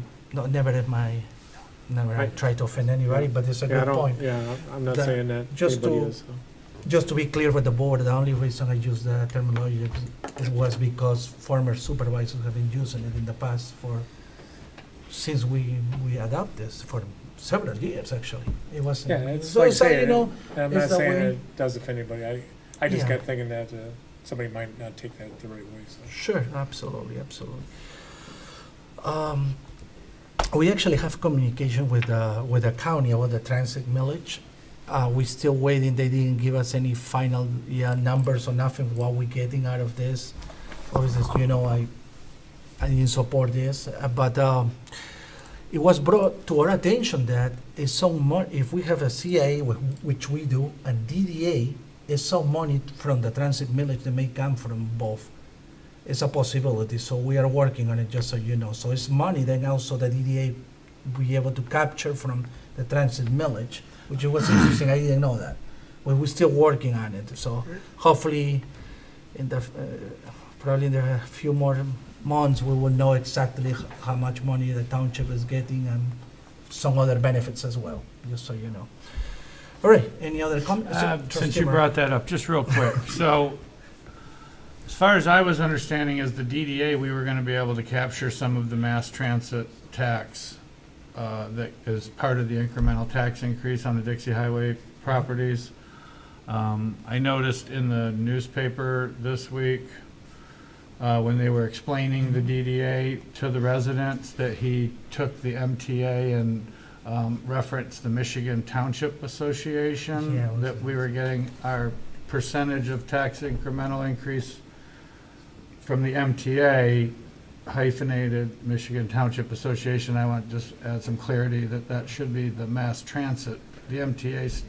never I Right. try to offend anybody, but it's a Yeah, I good don't, point. yeah, I'm not That- saying that just anybody to- is. So. Just to be clear with the board, the only reason I used the terminology it was because former supervisors have been using it in the past since we adopt this for several years, actually. It was. Yeah, it's so like it's like, saying, you know, I'm it's not the saying way- it does offend anybody. I just Yeah. got thinking that somebody might not take that the right way. So. Sure, absolutely. We actually have communication with the county about the transit millage. We're still waiting. They didn't give us any final numbers or nothing, what we're getting out of this. Obviously, I didn't support this, but it was brought to our attention that it's some money, if we have a CA, which we do, and DDA, is some money from the transit millage that may come from both. It's a possibility, so we are working on it, just so you know. So it's money then also the DDA be able to capture from the transit millage, which was interesting, I didn't know that. But we're still working on it, so hopefully in the, probably in a few more months, we will know exactly how much money the township is getting and some other benefits as well, just so you know. All right, any other comments? Since you brought that up, just real quick, so as far as I was understanding as the DDA, we were gonna be able to capture some of the mass transit tax that is part of the incremental tax increase on the Dixie Highway properties. I noticed in the newspaper this week, when they were explaining the DDA to the residents, that he took the MTA and referenced the Michigan Township Association, Yeah, that we were getting our percentage of tax incremental increase from the MTA hyphenated Michigan Township Association. I want to just add some clarity that that should be the mass transit. The MTA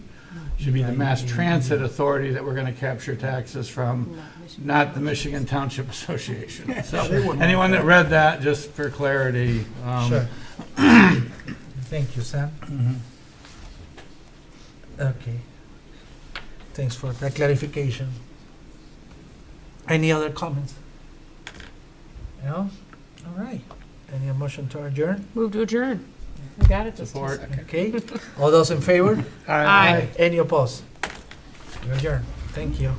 should be the mass transit authority that we're going to capture taxes from, not the Michigan Township Association. So anyone that read that, just for clarity. Sure. Thank you, Sam. Okay. Thanks for that clarification. Any other comments? No? All right. Any motion to adjourn? Move to adjourn. I got it this time. Support. Okay. All those in favor? Aye. Any opposed? You adjourn. Thank you.